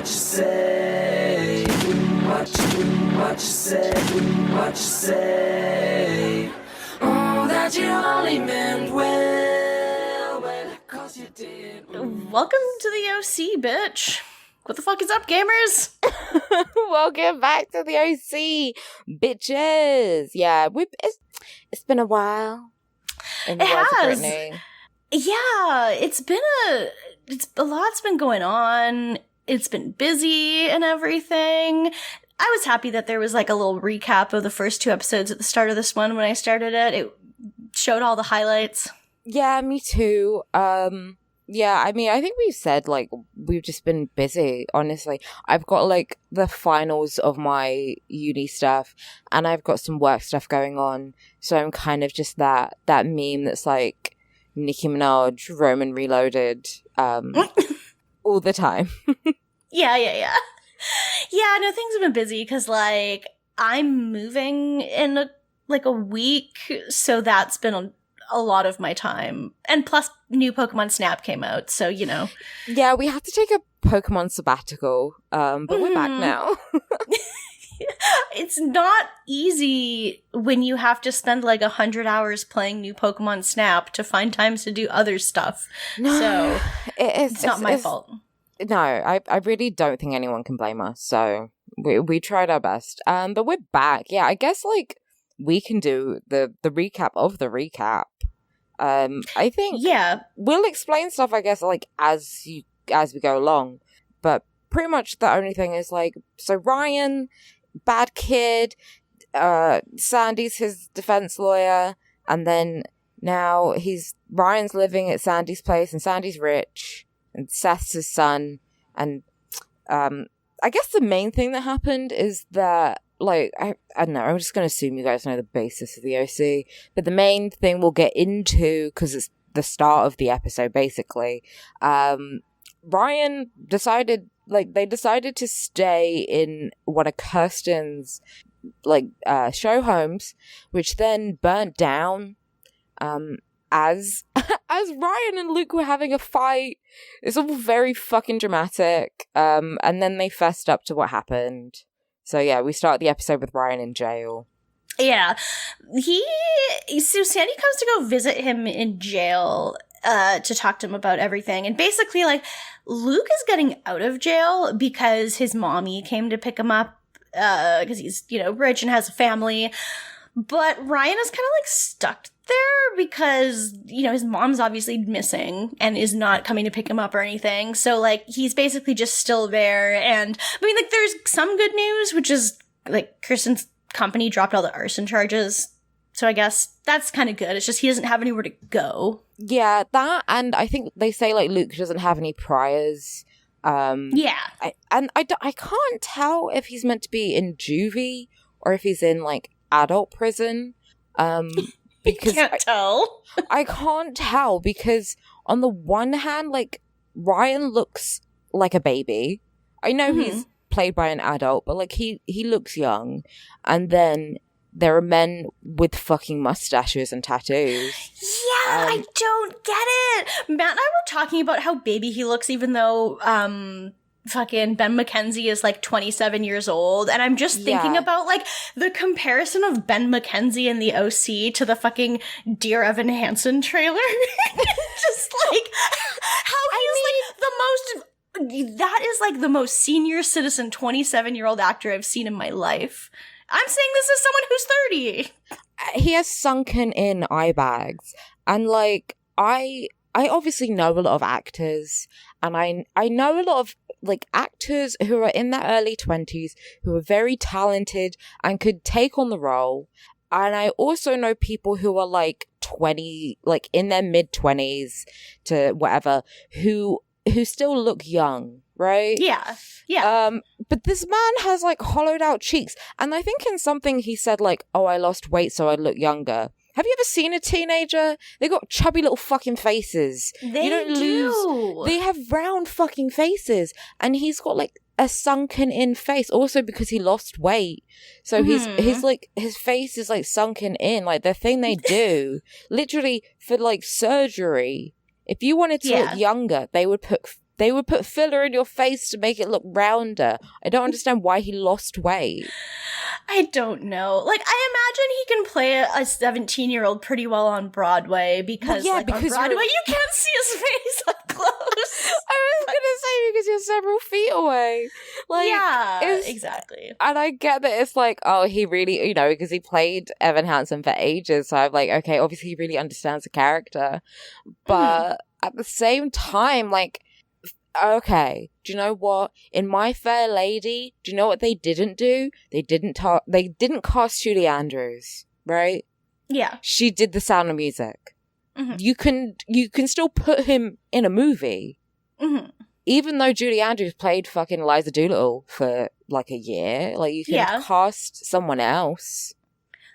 say? What you say? Oh, that you only meant well, 'cause you did. Welcome to the OC, bitch. What the fuck is up, gamers? Welcome back to the OC, bitches. Yeah, it's been a while. It has. Yeah, a lot's been going on. It's been busy and everything. I was happy that there was like a little recap of the first 2 episodes at the start of this one when I started it. It showed all the highlights. Yeah, me too. Yeah, I mean, I think we've said, like, we've just been busy, honestly. I've got, like, the finals of my uni stuff, and I've got some work stuff going on, so I'm kind of just that meme that's, like, Nicki Minaj, Roman Reloaded, all the time. Yeah. Yeah, no, things have been busy, because, like, I'm moving in, a week, so that's been a lot of my time. And plus, new Pokemon Snap came out, so, you know. Yeah, we had to take a Pokemon sabbatical, but we're back now. It's not easy when you have to spend, 100 hours playing new Pokemon Snap to find times to do other stuff. No, so, it's not my fault. No, I really don't think anyone can blame us, so we tried our best. But we're back. Yeah, I guess, we can do the recap of the recap. I think we'll explain stuff, I guess, as we go along. But pretty much the only thing is so Ryan, bad kid, Sandy's his defense lawyer, and then now Ryan's living at Sandy's place, and Sandy's rich, and Seth's his son, and I guess the main thing that happened is that I don't know, I'm just going to assume you guys know the basis of the OC, but the main thing we'll get into, because it's the start of the episode, basically, Ryan decided to stay in one of Kirsten's, show homes, which then burnt down, as Ryan and Luke were having a fight. It's all very fucking dramatic, and then they fessed up to what happened. So yeah, we start the episode with Ryan in jail. Yeah. So Sandy comes to go visit him in jail to talk to him about everything. And basically, Luke is getting out of jail because his mommy came to pick him up because he's, rich and has a family. But Ryan is kind of stuck there because, his mom's obviously missing and is not coming to pick him up or anything. So, he's basically just still there. And, I mean, there's some good news, which is, Kirsten's company dropped all the arson charges. So I guess that's kind of good. It's just he doesn't have anywhere to go. Yeah, that, and I think they say, Luke doesn't have any priors. Yeah. I can't tell if he's meant to be in juvie or if he's in, adult prison. Because can't tell. I can't tell because on the one hand, Ryan looks like a baby. I know he's played by an adult, but he looks young. And then there are men with fucking mustaches and tattoos. Yeah, I don't get it. Matt and I were talking about how baby he looks, even though fucking Ben McKenzie is 27 years old, and I'm just thinking about the comparison of Ben McKenzie in the OC to the fucking Dear Evan Hansen trailer. Just how that is the most senior citizen 27-year-old actor I've seen in my life. I'm saying this as someone who's 30. He has sunken in eye bags, and I obviously know a lot of actors, and I know a lot of actors who are in their early 20s who are very talented and could take on the role. And I also know people who are 20, in their mid 20s to whatever, who still look young, right? Yeah. But this man has hollowed out cheeks, and I think in something he said oh, I lost weight so I look younger. Have you ever seen a teenager? They got chubby little fucking faces. They do. They have round fucking faces. And he's got a sunken in face. Also because he lost weight. So his face is sunken in. The thing they do, literally for surgery. If you wanted to look younger, they would put They would put filler in your face to make it look rounder. I don't understand why he lost weight. I don't know. Like, I imagine he can play a 17-year-old pretty well on Broadway because, on Broadway, you can't see his face up close. I was going to say because you're several feet away. Like, yeah, exactly. And I get that it's like, oh, he really, because he played Evan Hansen for ages. So I'm like, okay, obviously he really understands the character. But at the same time, like, okay, do you know what? In My Fair Lady, do you know what they didn't do? They didn't cast Julie Andrews, right? Yeah. She did The Sound of Music. Mm-hmm. You can still put him in a movie. Mm-hmm. Even though Julie Andrews played fucking Eliza Doolittle for like a year, like you can cast someone else.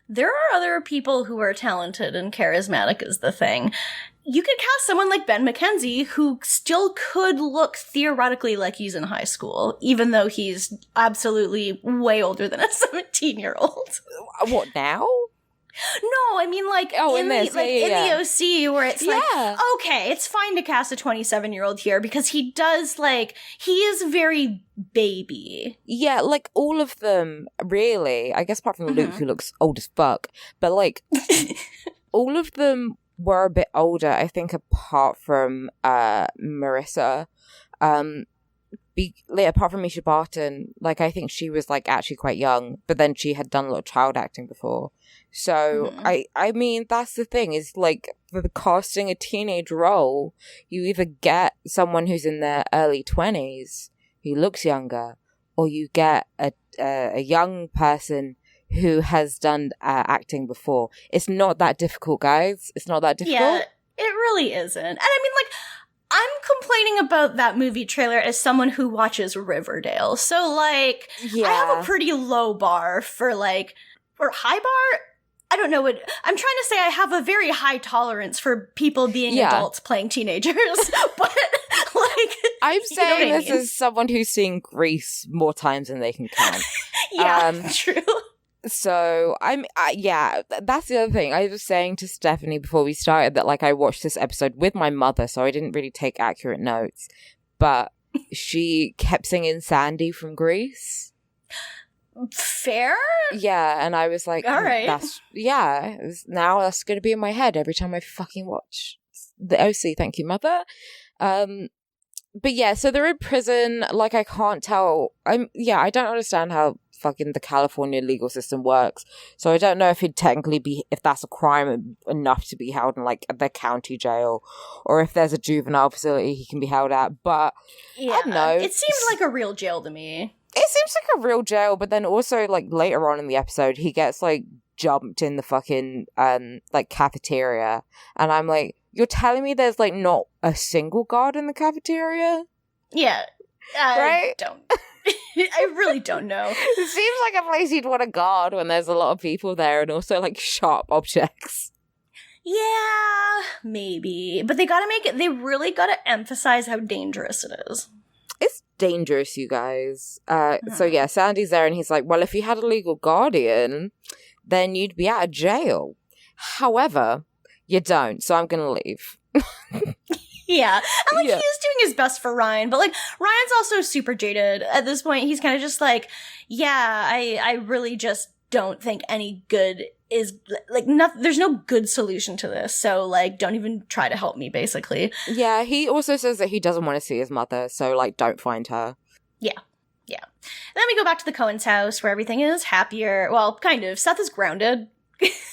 There are other people who are talented and charismatic is the thing. You could cast someone like Ben McKenzie, who still could look theoretically like he's in high school, even though he's absolutely way older than a 17-year-old. What, now? No, I mean, like, in the OC, where it's like, okay, it's fine to cast a 27-year-old here, because he does, like, he is very baby. Yeah, like, all of them, really, I guess apart from Luke, who looks old as fuck, but, like, all of them were a bit older, I think, apart from Marissa. Apart from Misha Barton, like, I think she was, like, actually quite young, but then she had done a lot of child acting before. So, I mean, that's the thing, is, like, for casting a teenage role, you either get someone who's in their early 20s who looks younger, or you get a young person who has done acting before. It's not that difficult, guys. It's not that difficult. Yeah, it really isn't. And I mean, like, I'm complaining about that movie trailer as someone who watches Riverdale. So, like, I have a pretty low bar for, like, or high bar? I don't know what, I'm trying to say I have a very high tolerance for people being adults playing teenagers, but, like, I'm saying this as someone who's seen Grease more times than they can count. True. So that's the other thing. I was saying to Stephanie before we started that, like, I watched this episode with my mother, so I didn't really take accurate notes, but she kept singing Sandy from Grease. Fair? Yeah, and I was like, all right. Now that's going to be in my head every time I fucking watch the OC. Thank you, mother. But yeah, so they're in prison. Like, I can't tell. I don't understand how fucking the California legal system works. So I don't know if he'd technically if that's a crime enough to be held in, like, the county jail, or if there's a juvenile facility he can be held at. But I don't know. It seems like a real jail to me. It seems like a real jail, but then also, like, later on in the episode, he gets, like, jumped in the fucking, like, cafeteria. And I'm like, you're telling me there's, like, not a single guard in the cafeteria? Yeah. Right? I really don't know. It seems like a place you'd want to guard when there's a lot of people there, and also, like, sharp objects. Yeah, maybe. But they really gotta emphasize how dangerous it is. It's dangerous, you guys. So yeah, Sandy's there, and he's like, well, if you had a legal guardian, then you'd be out of jail. However, you don't, so I'm gonna leave. Yeah. And, like, he is doing his best for Ryan, but, like, Ryan's also super jaded. At this point, he's kind of just like, yeah, I really just don't think any good is, like, there's no good solution to this, so, like, don't even try to help me, basically. Yeah, he also says that he doesn't want to see his mother, so, like, don't find her. Yeah. Then we go back to the Cohen's house, where everything is happier. Well, kind of. Seth is grounded.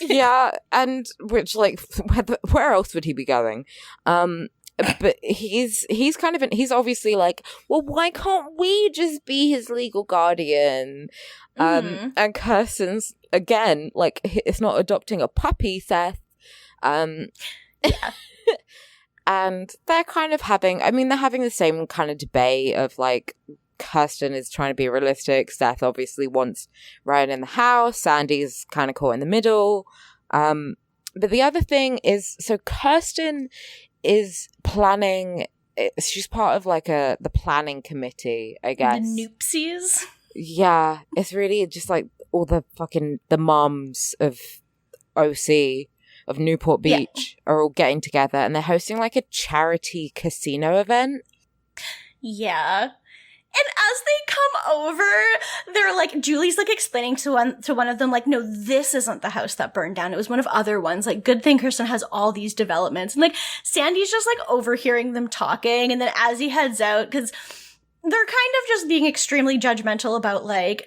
Yeah, and which, like, where else would he be going? But he's obviously like, well, why can't we just be his legal guardian? And Kirsten's, again, like, it's not adopting a puppy, Seth. And they're kind of having the same kind of debate of, like, Kirsten is trying to be realistic. Seth obviously wants Ryan in the house. Sandy's kind of caught in the middle. But the other thing is, so Kirsten is planning, she's part of, like, the planning committee, I guess. The Noopsies? Yeah, it's really just, like, all the mums of OC, of Newport Beach, are all getting together, and they're hosting, like, a charity casino event. Yeah. And as they come over, they're like, Julie's like explaining to one of them, like, no, this isn't the house that burned down. It was one of other ones. Like, good thing Kirsten has all these developments. And like, Sandy's just like overhearing them talking. And then as he heads out, because they're kind of just being extremely judgmental about like,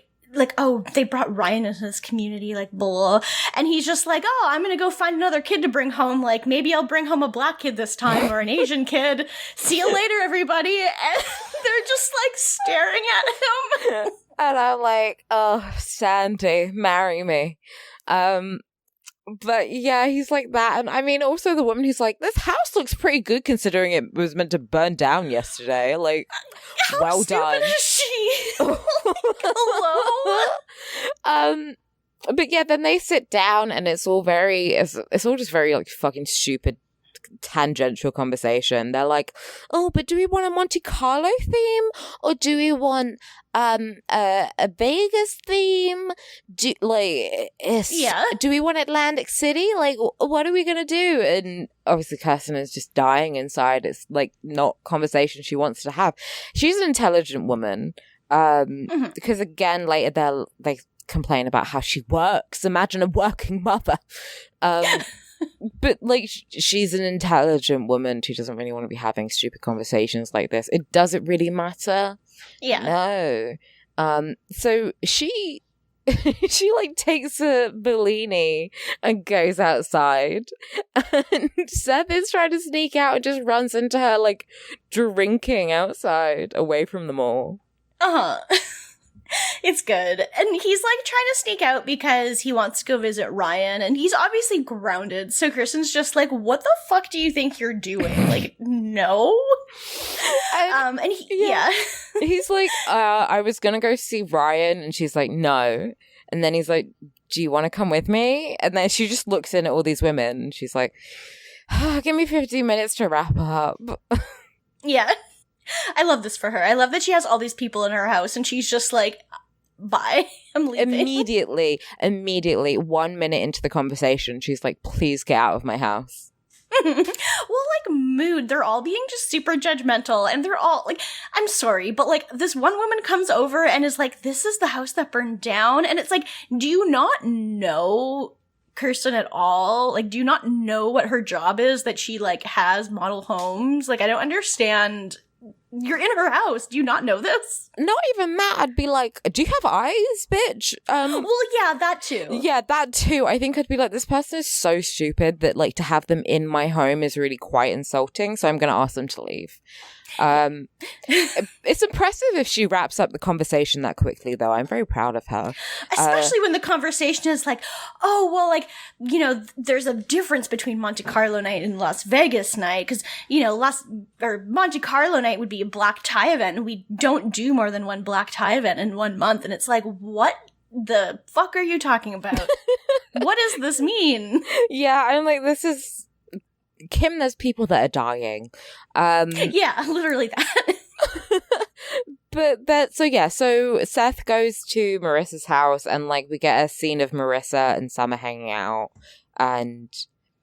oh, they brought Ryan into this community, like, blah. And he's just like, oh, I'm gonna go find another kid to bring home. Like, maybe I'll bring home a black kid this time or an Asian kid. See you later, everybody. And they're just, like, staring at him. And I'm like, oh, Sandy, marry me. But yeah, he's like that. And I mean, also the woman who's like, this house looks pretty good considering it was meant to burn down yesterday. Like, how well stupid done. Is she? Hello? But yeah, then they sit down and it's all just very like fucking stupid tangential conversation. They're like, oh, but do we want a Monte Carlo theme or do we want a Vegas theme? Do we want Atlantic City? Like, what are we gonna do? And obviously Kirsten is just dying inside. It's like not conversation she wants to have. She's an intelligent woman, because again later they complain about how she works. Imagine a working mother. But like she's an intelligent woman who doesn't really want to be having stupid conversations like this. It doesn't really matter. Yeah. No. So she like takes a Bellini and goes outside, and Seth is trying to sneak out and just runs into her like drinking outside away from them all. It's good. And he's like trying to sneak out because he wants to go visit Ryan, and he's obviously grounded. So Kirsten's just like, what the fuck do you think you're doing? Like, no. And He's like, I was gonna go see Ryan, and she's like, no. And then he's like, do you want to come with me? And then she just looks in at all these women, and she's like, give me 15 minutes to wrap up. Yeah. I love this for her. I love that she has all these people in her house and she's just like, bye, I'm leaving. Immediately, 1 minute into the conversation, she's like, please get out of my house. Well, like, mood. They're all being just super judgmental and they're all like, I'm sorry, but like, this one woman comes over and is like, this is the house that burned down. And it's like, do you not know Kirsten at all? Like, do you not know what her job is, that she like has model homes? Like, I don't understand. You're in her house. Do you not know this? Not even that. I'd be like, do you have eyes, bitch? Well, yeah, that too. Yeah, that too. I think I'd be like, this person is so stupid that like to have them in my home is really quite insulting. So I'm going to ask them to leave. It's impressive if she wraps up the conversation that quickly, though. I'm very proud of her. Especially when the conversation is like, oh, well, like, you know, there's a difference between Monte Carlo night and Las Vegas night, because, you know, Monte Carlo night would be a black tie event, and we don't do more than one black tie event in 1 month. And it's like, what the fuck are you talking about? What does this mean? Yeah, I'm like, this is... Kim, there's people that are dying. Yeah, literally that. So Seth goes to Marissa's house and like we get a scene of Marissa and Summer hanging out. And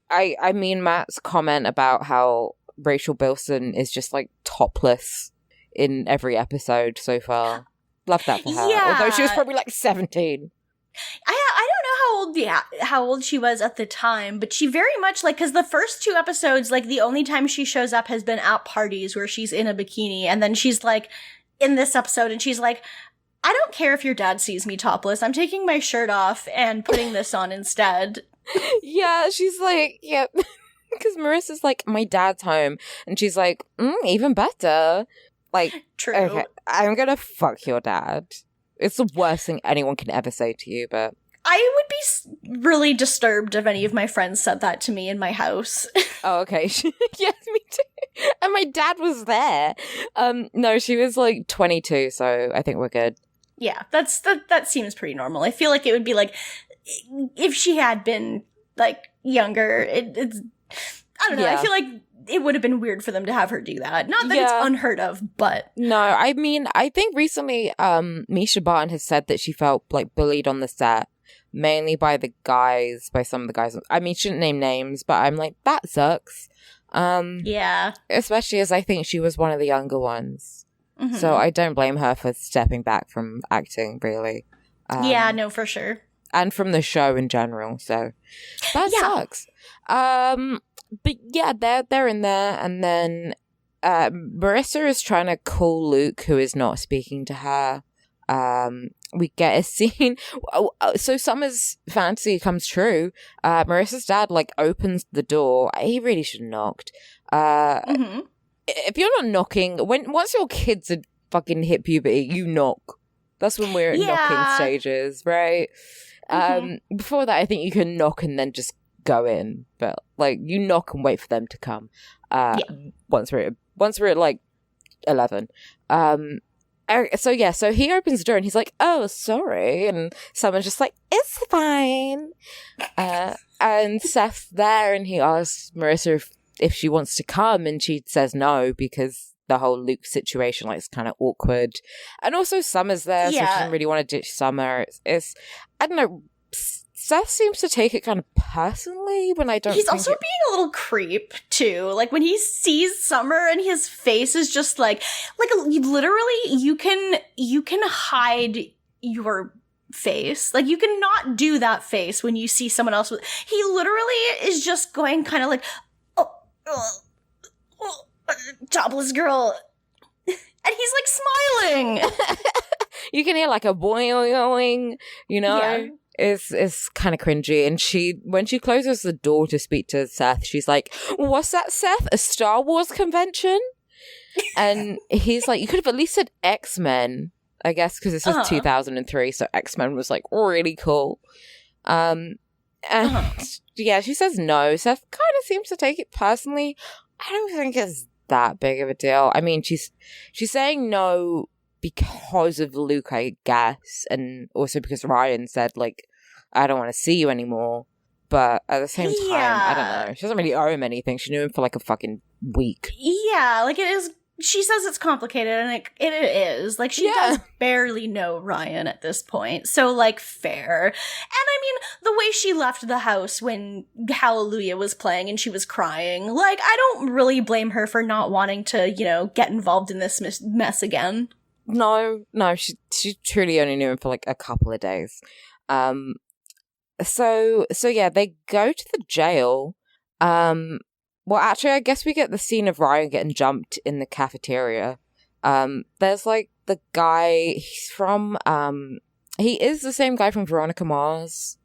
I mean Matt's comment about how Rachel Bilson is just like topless in every episode so far. Love that for her. Yeah. Although she was probably like 17. I don't know how old she was at the time, but she very much like, because the first 2 episodes, like the only time she shows up has been at parties where she's in a bikini, and then she's like in this episode and she's like, I don't care if your dad sees me topless, I'm taking my shirt off and putting this on instead. Yeah, she's like, yep. Because Marissa's like, my dad's home, and she's like, even better. Like, true. Okay, I'm gonna fuck your dad. It's the worst thing anyone can ever say to you, but... I would be really disturbed if any of my friends said that to me in my house. Oh, okay. Yes, me too. And my dad was there. No, she was like 22, so I think we're good. Yeah, that seems pretty normal. I feel like it would be like, if she had been like younger, it's... I don't know, yeah. I feel like it would have been weird for them to have her do that. Not that it's unheard of, but... No, I mean, I think recently Misha Barton has said that she felt like bullied on the set, mainly by some of the guys. I mean, shouldn't name names, but I'm like, that sucks. Yeah. Especially as I think she was one of the younger ones. So I don't blame her for stepping back from acting, really. Yeah, no, for sure. And from the show in general, so that sucks. But yeah, they're in there, and then Marissa is trying to call Luke, who is not speaking to her. We get a scene. So Summer's fantasy comes true. Marissa's dad like opens the door. He really should have knocked. If you're not knocking, once your kids are fucking hit puberty, you knock. That's when we're at knocking stages, right? Before that, I think you can knock and then just go in, but like you knock and wait for them to come. Once we're at like 11. So he opens the door and he's like, "Oh, sorry," and someone's just like, "It's fine." And Seth's there, and he asks Marissa if she wants to come, and she says no because the whole Luke situation like is kind of awkward, and also Summer's there, so she doesn't really want to ditch Summer. It's I don't know. Seth seems to take it kind of personally when I don't. He's also being a little creep too. Like when he sees Summer and his face is just like literally you can hide your face. Like you cannot do that face when you see someone else with. He literally is just going kind of like, topless girl, and he's like smiling. You can hear like a boing, you know. Yeah. It's kind of cringy, and when she closes the door to speak to Seth, she's like, "What's that, Seth? A Star Wars convention?" And he's like, "You could have at least said X-Men, I guess, because this is 2003, so X-Men was like really cool." And yeah, she says no. Seth kind of seems to take it personally. I don't think it's that big of a deal. I mean, she's saying no because of Luke, I guess, and also because Ryan said like, "I don't want to see you anymore." But at the same time, I don't know. She doesn't really owe him anything. She knew him for like a fucking week. Yeah, like it is. She says it's complicated, and it is. Like, she does barely know Ryan at this point. So, like, fair. And I mean, the way she left the house when Hallelujah was playing and she was crying, like, I don't really blame her for not wanting to, get involved in this mess again. No, she truly only knew him for like a couple of days. So yeah, they go to the jail. Well, actually, I guess we get the scene of Ryan getting jumped in the cafeteria. There's like the guy. He's from. He is the same guy from Veronica Mars.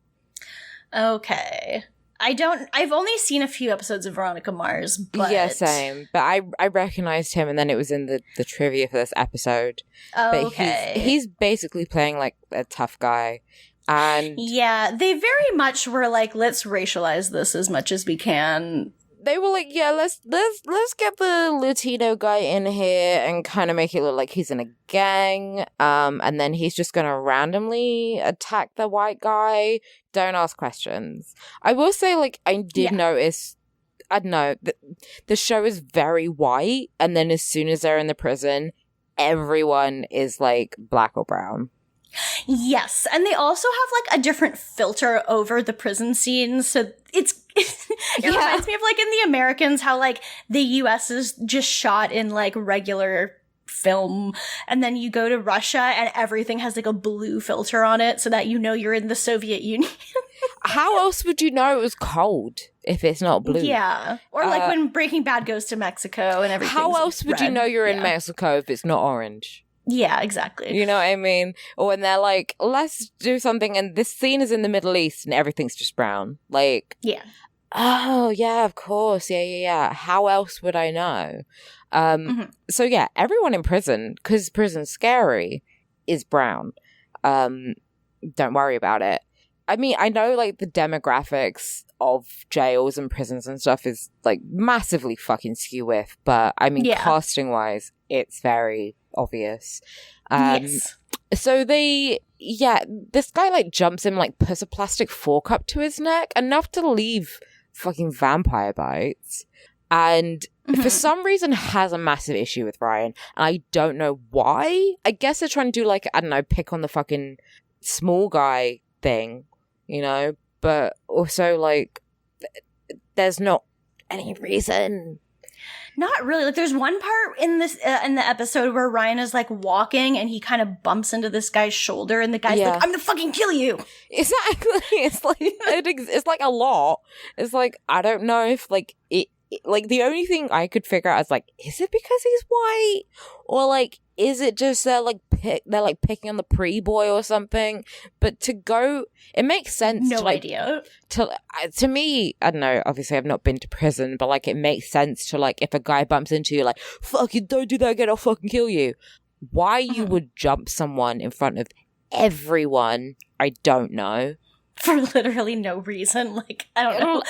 Okay. I've only seen a few episodes of Veronica Mars, but... Yeah, same. But I recognized him, and then it was in the trivia for this episode. Oh, but okay. He's basically playing, like, a tough guy. And... Yeah, they very much were like, let's racialize this as much as we can. They were like, yeah, let's get the Latino guy in here and kind of make it look like he's in a gang. And then he's just going to randomly attack the white guy. Don't ask questions. I will say, like, I did notice, I don't know, the show is very white. And then as soon as they're in the prison, everyone is, like, black or brown. Yes, and they also have, like, a different filter over the prison scenes, so it reminds me of, like, in The Americans, how, like, the U.S. is just shot in, like, regular film, and then you go to Russia, and everything has, like, a blue filter on it, so that you know you're in the Soviet Union. How else would you know it was cold if it's not blue? Yeah, or, like, when Breaking Bad goes to Mexico and everything. How else would you know you're in Mexico if it's not orange? Yeah, exactly. You know what I mean? Or when they're like, let's do something, and this scene is in the Middle East, and everything's just brown. Like, oh, yeah, of course. Yeah. How else would I know? So, yeah, everyone in prison, because prison's scary, is brown. Don't worry about it. I mean, I know, like, the demographics of jails and prisons and stuff is, like, massively fucking skew with, but, I mean, casting-wise, it's very obvious. Yes. So this guy, like, jumps in, like, puts a plastic fork up to his neck, enough to leave fucking vampire bites, and for some reason has a massive issue with Ryan, and I don't know why. I guess they're trying to do, like, I don't know, pick on the fucking small guy thing, you know, but also, like, there's not any reason. Not really. Like, there's one part in this in the episode where Ryan is like walking and he kind of bumps into this guy's shoulder, and the guy's like, "I'm gonna fucking kill you." Exactly. It's like it's like a lot. It's like, I don't know if like it like the only thing I could figure out is like, is it because he's white, or like is it just they're like picking on the pre-boy or something? But it makes sense. No idea. To me, I don't know. Obviously, I've not been to prison, but like it makes sense to like if a guy bumps into you, like, fucking don't do that again, I'll fucking kill you. Why you would jump someone in front of everyone, I don't know. For literally no reason. Like, I don't know.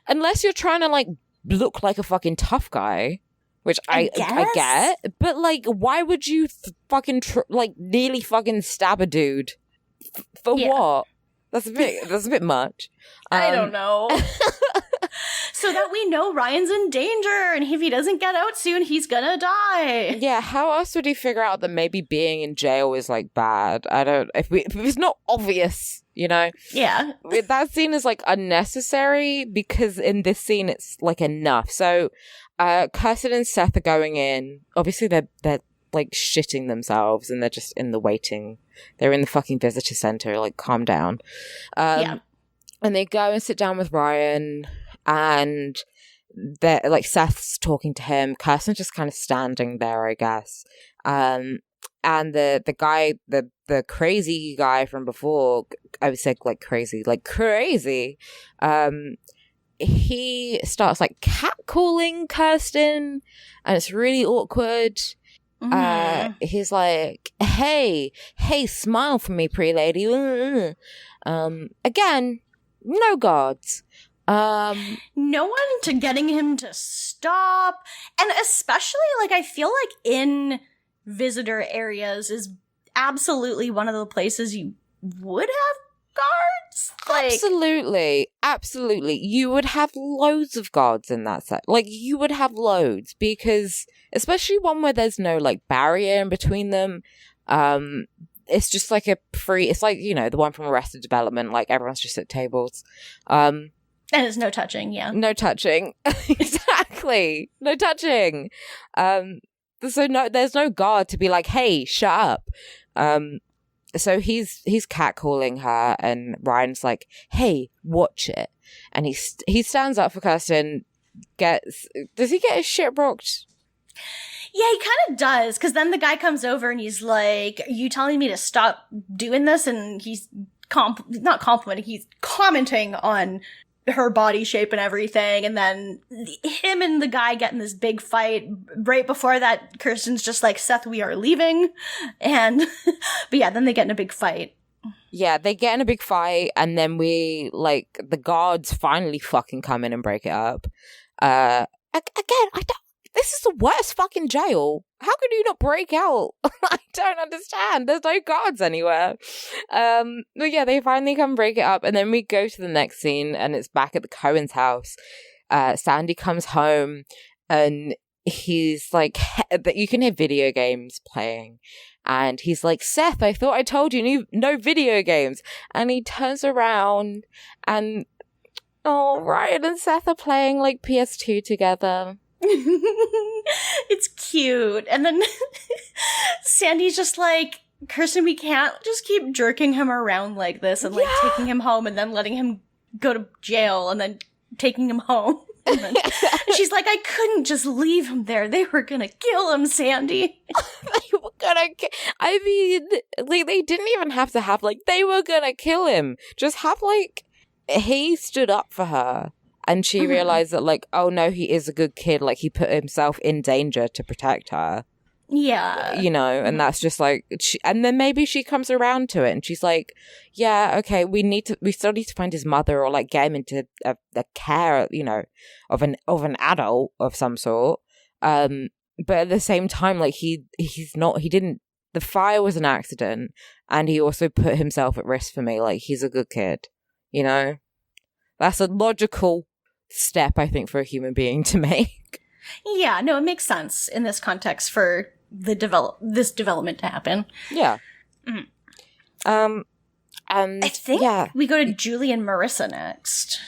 Unless you're trying to like look like a fucking tough guy. Which I get, but like, why would you nearly fucking stab a dude for what? That's a bit much. I don't know. So that we know Ryan's in danger, and if he doesn't get out soon, he's gonna die. Yeah, how else would he figure out that maybe being in jail is like bad? If it's not obvious, you know? Yeah. That scene is like unnecessary because in this scene it's like enough. So. Kirsten and Seth are going in. Obviously, they're like shitting themselves, and they're just in the waiting. They're in the fucking visitor center. Like, calm down. And they go and sit down with Ryan, and they're like Seth's talking to him. Kirsten's just kind of standing there, I guess. And the guy, the crazy guy from before, I would say like crazy. He starts like catcalling Kirsten, and it's really awkward. He's like, hey, smile for me, pretty lady. Again, no guards. No one to getting him to stop. And especially, like, I feel like in visitor areas is absolutely one of the places you would have guards. Like, absolutely. You would have loads of guards in that set. Like, you would have loads, because especially one where there's no like barrier in between them. It's just like it's like, you know, the one from Arrested Development, like everyone's just at tables. And there's no touching, yeah. No touching. Exactly. No touching. So there's no guard to be like, hey, shut up. So he's catcalling her, and Ryan's like, hey, watch it. And he stands up for Kirsten, does he get his shit rocked? Yeah, he kind of does, because then the guy comes over and he's like, are you telling me to stop doing this? And he's not complimenting, he's commenting on her body shape and everything, and then him and the guy get in this big fight. Right before that, Kirsten's just like, Seth, we are leaving. And but yeah, then they get in a big fight. Yeah, they get in a big fight, and then the guards finally fucking come in and break it up. Again, this is the worst fucking jail. How could you not break out? I don't understand. There's no guards anywhere. But yeah, they finally come break it up, and then we go to the next scene, and it's back at the Cohens' house. Sandy comes home, and he's like, you can hear video games playing, and he's like, Seth, I thought I told you no video games. And he turns around, and Ryan and Seth are playing like PS2 together. It's cute. And then Sandy's just like, Kirsten, we can't just keep jerking him around like this and like taking him home and then letting him go to jail and then taking him home. And then she's like, I couldn't just leave him there. They were gonna kill him, Sandy. They were gonna I mean, like, they didn't even have to have like, they were gonna kill him. Just have like, he stood up for her. And she realized that, like, oh no, he is a good kid. Like, he put himself in danger to protect her. Yeah. You know, and that's just like, and then maybe she comes around to it and she's like, yeah, okay, we still need to find his mother, or like get him into a care, you know, of an adult of some sort. But at the same time, like, the fire was an accident, and he also put himself at risk for me. Like, he's a good kid, you know? That's a logical step, I think, for a human being to make. Yeah, no, it makes sense in this context for this development to happen. Yeah. Mm-hmm. And I think we go to Julie and Marissa next.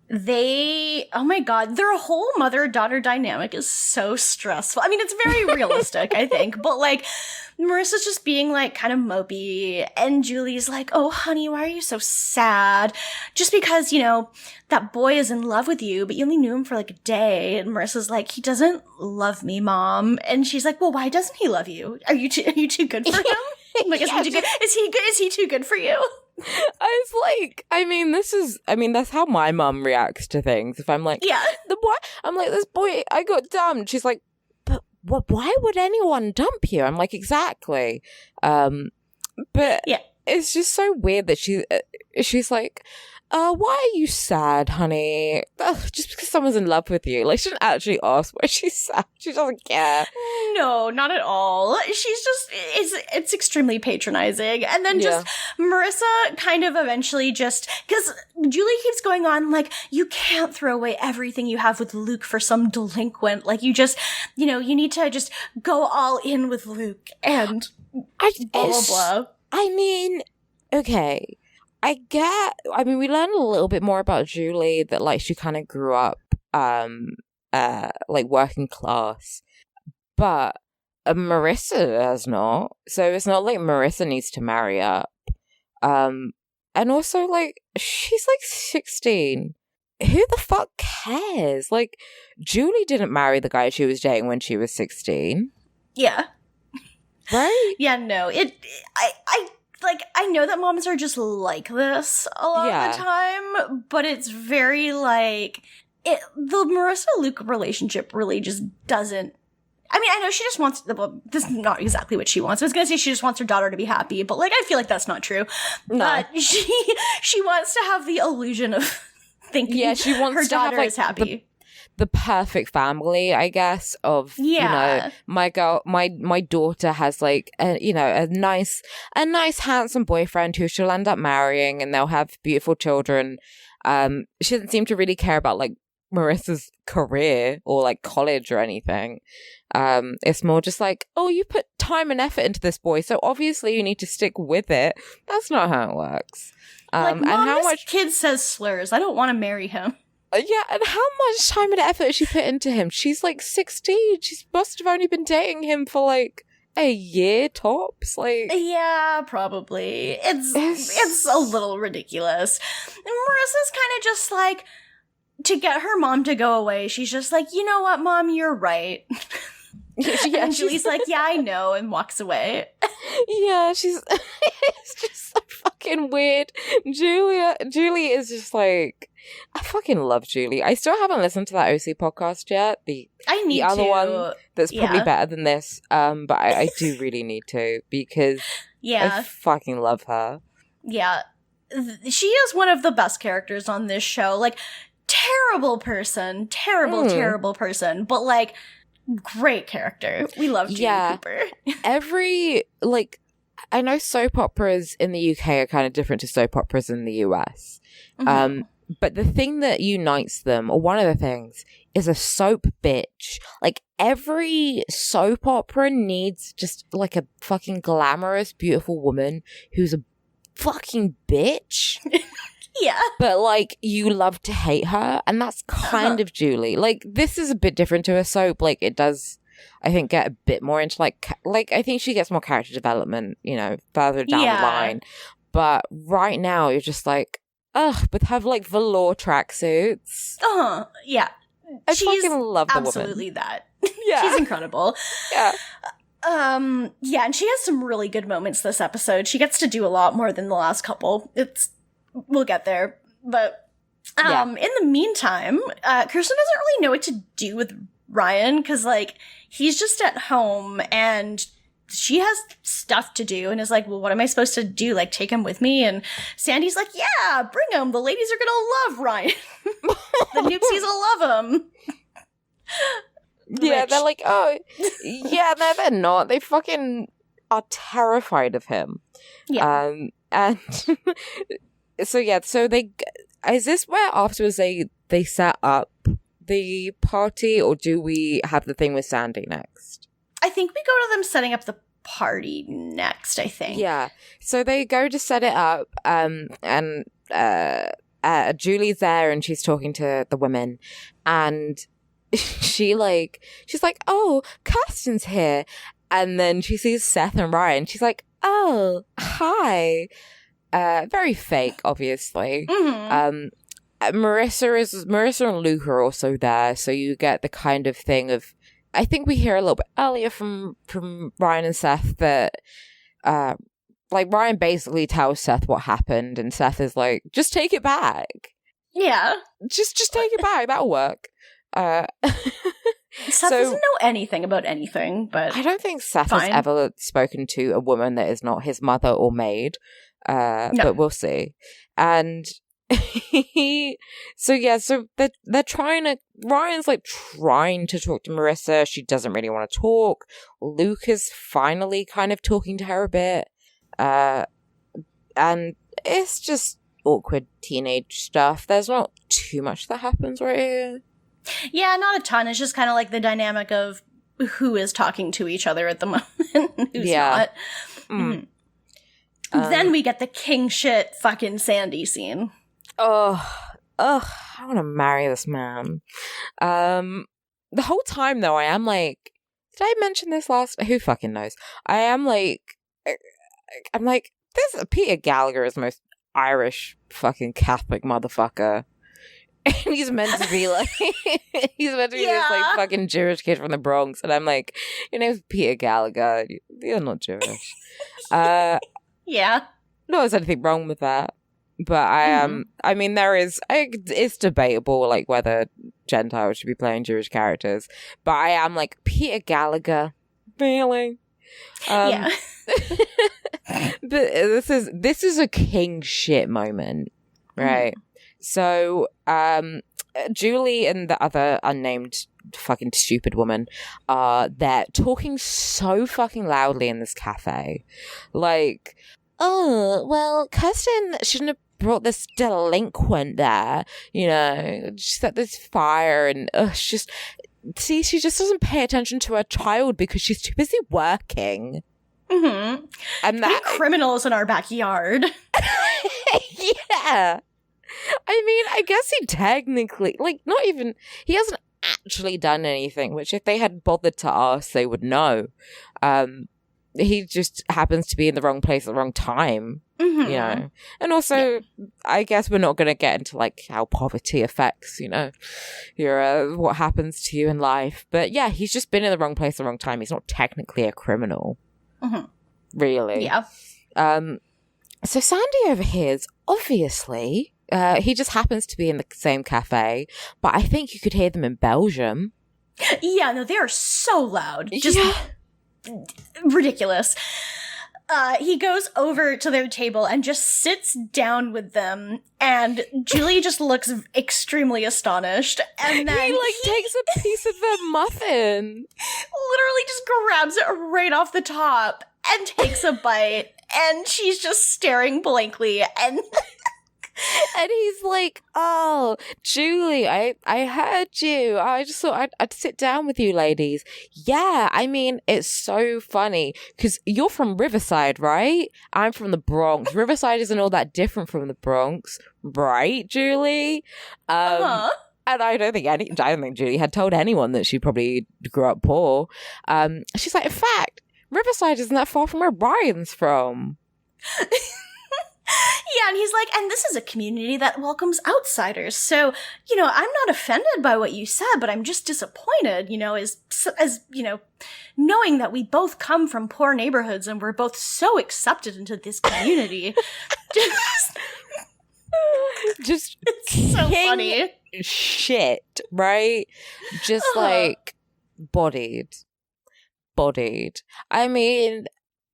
oh my God, their whole mother-daughter dynamic is so stressful. I mean, it's very realistic, I think, but like, Marissa's just being like kind of mopey, and Julie's like, oh honey, why are you so sad? Just because, you know, that boy is in love with you, but you only knew him for like a day. And Marissa's like, he doesn't love me, Mom. And she's like, well, why doesn't he love you? Are you too good for him? Like, is he too good for you? I was like, that's how my mum reacts to things. If I'm like, yeah, the boy, I'm like, this boy, I got dumped. She's like, but why would anyone dump you? I'm like, exactly. But yeah, it's just so weird that she's like, why are you sad, honey? Just because someone's in love with you. Like, she didn't actually ask why she's sad. She doesn't care. No, not at all. She's just, it's extremely patronizing. And then just Marissa kind of eventually just, because Julie keeps going on like, you can't throw away everything you have with Luke for some delinquent. Like, you just, you know, you need to just go all in with Luke and blah, blah, blah. I mean, okay. We learned a little bit more about Julie, that like she kind of grew up like working class, but Marissa has not. So it's not like Marissa needs to marry up. And also like she's like 16. Who the fuck cares? Like, Julie didn't marry the guy she was dating when she was 16. Yeah. Right? Yeah, no. I know that moms are just like this a lot of the time, but it's very like the Marissa-Luke relationship really just doesn't. I mean, I know she just wants, well, this is not exactly what she wants. I was going to say she just wants her daughter to be happy, but like, I feel like that's not true. No. But she wants to have the illusion of thinking she wants her daughter is happy. The perfect family, I guess, of, you know, my daughter has like, a nice, handsome boyfriend who she'll end up marrying, and they'll have beautiful children. She doesn't seem to really care about like Marissa's career or like college or anything. It's more just like, oh, you put time and effort into this boy, so obviously you need to stick with it. That's not how it works. Like, Mom, and how much kid says slurs. I don't want to marry him. Yeah, and how much time and effort has she put into him? She's like 16. She must have only been dating him for like a year tops. Like, yeah, probably. It's a little ridiculous. And Marissa's kind of just like, to get her mom to go away, she's just like, you know what, Mom, you're right. And Julie's like, yeah, I know, and walks away. Yeah, it's just so fucking weird. Julie is just like, I fucking love Julie. I still haven't listened to that OC podcast yet. The other one that's probably better than this. But I do really need to, because I fucking love her. Yeah. She is one of the best characters on this show. Like, terrible person, terrible person, but like, great character. We love Julie Cooper. I know soap operas in the UK are kind of different to soap operas in the US. Mm-hmm. But the thing that unites them, or one of the things, is a soap bitch. Like, every soap opera needs just like a fucking glamorous, beautiful woman who's a fucking bitch. Yeah. But, like, you love to hate her, and that's kind of Julie. Like, this is a bit different to a soap. Like, it does, I think, get a bit more into, like, I think she gets more character development, you know, further down the line. But right now, you're just like, ugh, with her, like, velour tracksuits. Yeah. I fucking love the woman. Absolutely that. Yeah. She's incredible. Yeah. Yeah, and she has some really good moments this episode. She gets to do a lot more than the last couple. We'll get there. But in the meantime, Kirsten doesn't really know what to do with Ryan, because, like, he's just at home and she has stuff to do and is like, well, what am I supposed to do? Like, take him with me? And Sandy's like, yeah, bring him. The ladies are gonna love Ryan. The Noopsies will love him. Yeah, they're like, oh, yeah, no, they're not. They fucking are terrified of him. Yeah. And so is this where afterwards they set up the party, or do we have the thing with Sandy next? I think we go to them setting up the party next, I think. Yeah. So they go to set it up, and Julie's there and she's talking to the women, and she's like, oh, Kirsten's here. And then she sees Seth and Ryan. She's like, oh, hi. Very fake, obviously. Mm-hmm. Marissa and Luke are also there, so you get the kind of thing of, I think we hear a little bit earlier from Ryan and Seth that like Ryan basically tells Seth what happened, and Seth is like, just take it back. Yeah. Just take it back, that'll work. Seth doesn't know anything about anything, but I don't think Seth fine. has ever spoken to a woman that is not his mother or maid. No. But we'll see. And so they're Ryan's like trying to talk to Marissa. She doesn't really want to talk. Luke is finally kind of talking to her a bit. And it's just awkward teenage stuff. There's not too much that happens right here. Yeah, not a ton. It's just kind of like the dynamic of who is talking to each other at the moment, who's not. Mm. Then we get the king shit fucking Sandy scene. I want to marry this man. The whole time though, I am like, did I mention this last? Who fucking knows? I'm like, this Peter Gallagher is the most Irish fucking Catholic motherfucker. And he's meant to be like, this like fucking Jewish kid from the Bronx. And I'm like, your name's Peter Gallagher. You're not Jewish. Yeah. No, there's anything wrong with that. But I mean, it's debatable, like, whether Gentiles should be playing Jewish characters. But I am like, Peter Gallagher? Really? Yeah. But this is a king shit moment, right? So, Julie and the other unnamed fucking stupid woman they're talking so fucking loudly in this cafe. Like, oh, well, Kirsten shouldn't have brought this delinquent there, you know, she set this fire, and she just doesn't pay attention to her child because she's too busy working. Mm-hmm. And that criminals in our backyard. Yeah. I mean, I guess he technically, like, he hasn't actually done anything, which if they had bothered to ask, they would know. He just happens to be in the wrong place at the wrong time, you know? And also, I guess we're not going to get into, like, how poverty affects, you know, what happens to you in life. But yeah, he's just been in the wrong place at the wrong time. He's not technically a criminal. Really. Yeah. So Sandy overhears, obviously, he just happens to be in the same cafe, but I think you could hear them in Belgium. Yeah, no, they are so loud. Just ridiculous. He goes over to their table and just sits down with them, and Julie just looks extremely astonished. And then he takes a piece of their muffin. Literally just grabs it right off the top and takes a bite, and she's just staring blankly, and and he's like, oh, Julie, I heard you. I just thought I'd sit down with you ladies. Yeah, I mean, it's so funny because you're from Riverside, right? I'm from the Bronx. Riverside isn't all that different from the Bronx, right, Julie? And I don't think Julie had told anyone that she probably grew up poor. She's like, in fact, Riverside isn't that far from where Ryan's from. Yeah, and he's like, and this is a community that welcomes outsiders. So, you know, I'm not offended by what you said, but I'm just disappointed, you know, as you know, knowing that we both come from poor neighborhoods and we're both so accepted into this community. Just it's so funny. Shit, right? Just like bodied. I mean,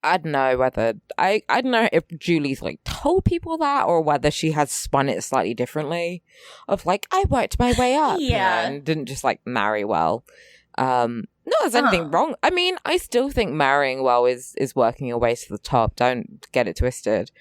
I don't know whether I don't know if Julie's like told people that or whether she has spun it slightly differently of like, I worked my way up, you know, and didn't just like marry well. Not there's anything wrong. I mean, I still think marrying well is working your way to the top. Don't get it twisted.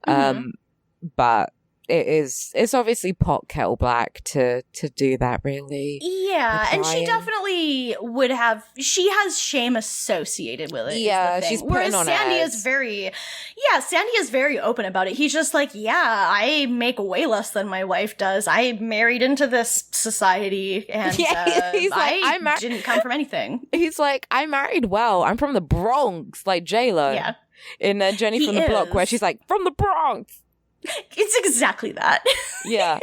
But it's obviously pot kettle black to do that, really. Yeah, and she definitely would have. She has shame associated with it. Yeah, she's putting Whereas on Sandy airs. Sandy is very open about it. He's just like, yeah, I make way less than my wife does. I married into this society, and he's like, I didn't come from anything. He's like, I married well. I'm from the Bronx, like J-Lo. Yeah. In Jenny from the Block, where she's like, from the Bronx. It's exactly that. Yeah.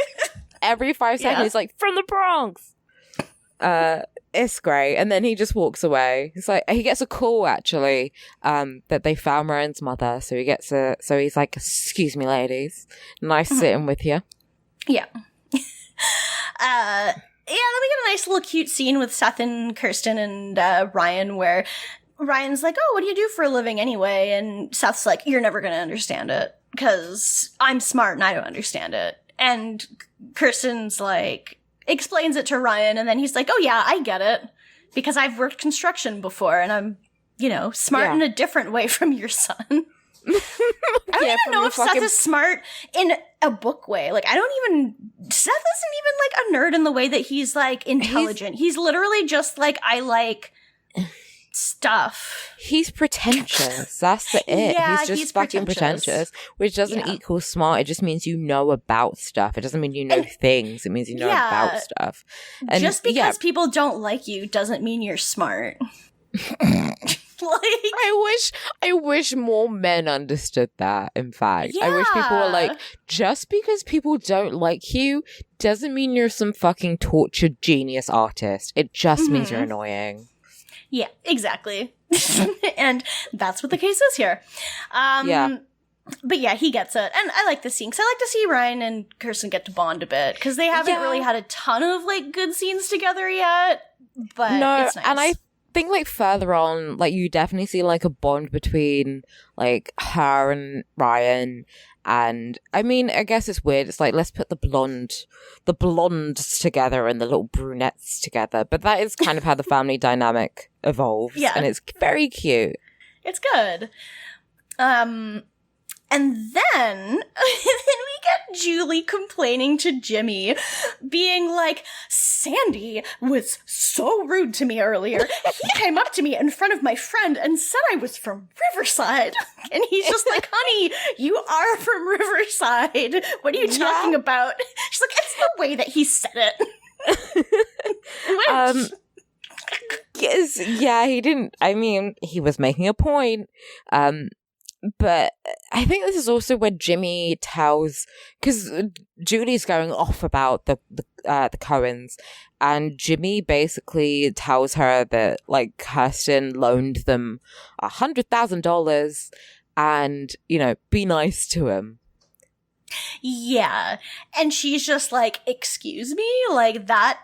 Every 5 seconds, he's like, from the Bronx. It's great. And then he just walks away. It's like, he gets a call, actually, that they found Ryan's mother. So he's like, excuse me, ladies. Nice sitting with you. Yeah. Then we get a nice little cute scene with Seth and Kirsten and Ryan, where Ryan's like, oh, what do you do for a living anyway? And Seth's like, you're never going to understand it because I'm smart and I don't understand it. And Kirsten's like, explains it to Ryan, and then he's like, oh yeah, I get it because I've worked construction before and I'm, smart in a different way from your son. I don't even know if Seth is smart in a book way. Like, Seth isn't even like a nerd in the way that he's like intelligent. He's literally just like, I like stuff. He's pretentious. That's it. Yeah, he's just fucking pretentious, which doesn't equal smart. It just means you know about stuff. It doesn't mean you know things. It means you know about stuff. And just because people don't like you doesn't mean you're smart. I wish more men understood that, in fact. I wish people were like, just because people don't like you doesn't mean you're some fucking tortured genius artist. It just means you're annoying. Yeah, exactly. And that's what the case is here. But yeah, he gets it. And I like this scene because I like to see Ryan and Kirsten get to bond a bit because they haven't really had a ton of like good scenes together yet. But it's nice. And I think like further on, like you definitely see like a bond between like her and Ryan. And I mean, I guess it's weird. It's like, let's put the blondes together and the little brunettes together. But that is kind of how the family dynamic evolves. Yeah. And it's very cute. It's good. And then we get Julie complaining to Jimmy, being like, Sandy was so rude to me earlier. He came up to me in front of my friend and said I was from Riverside. And he's just like, honey, you are from Riverside. What are you talking about? She's like, it's the way that he said it. Yes, yeah, he didn't. I mean, he was making a point. But I think this is also where Jimmy tells, because Julie's going off about the Cohens, and Jimmy basically tells her that like Kirsten loaned them $100,000, and be nice to him. Yeah, and she's just like, excuse me, like that.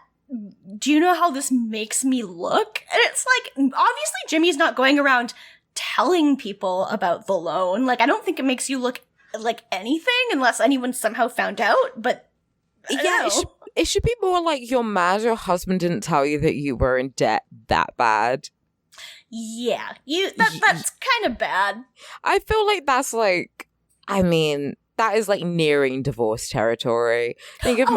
Do you know how this makes me look? And it's like, obviously Jimmy's not going around telling people about the loan. Like, I don't think it makes you look like anything unless anyone somehow found out, but it should be more like you're mad your husband didn't tell you that you were in debt that bad. Yeah, that's kind of bad. I feel like that's like, I mean, that is like nearing divorce territory. Think of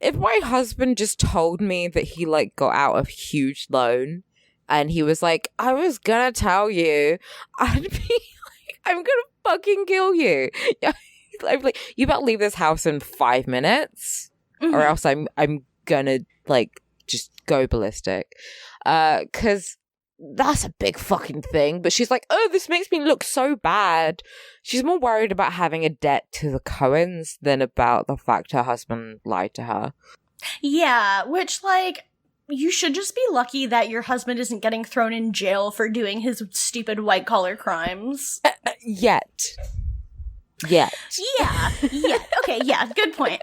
if my husband just told me that he like got out of a huge loan and he was like, I was gonna tell you, I'd be like, I'm gonna fucking kill you. I'd be like, you better leave this house in 5 minutes, or else I'm gonna like just go ballistic. 'Cause that's a big fucking thing. But she's like, oh, this makes me look so bad. She's more worried about having a debt to the Cohens than about the fact her husband lied to her. Yeah, which like, you should just be lucky that your husband isn't getting thrown in jail for doing his stupid white-collar crimes. Yet. Yeah. Okay, yeah, good point.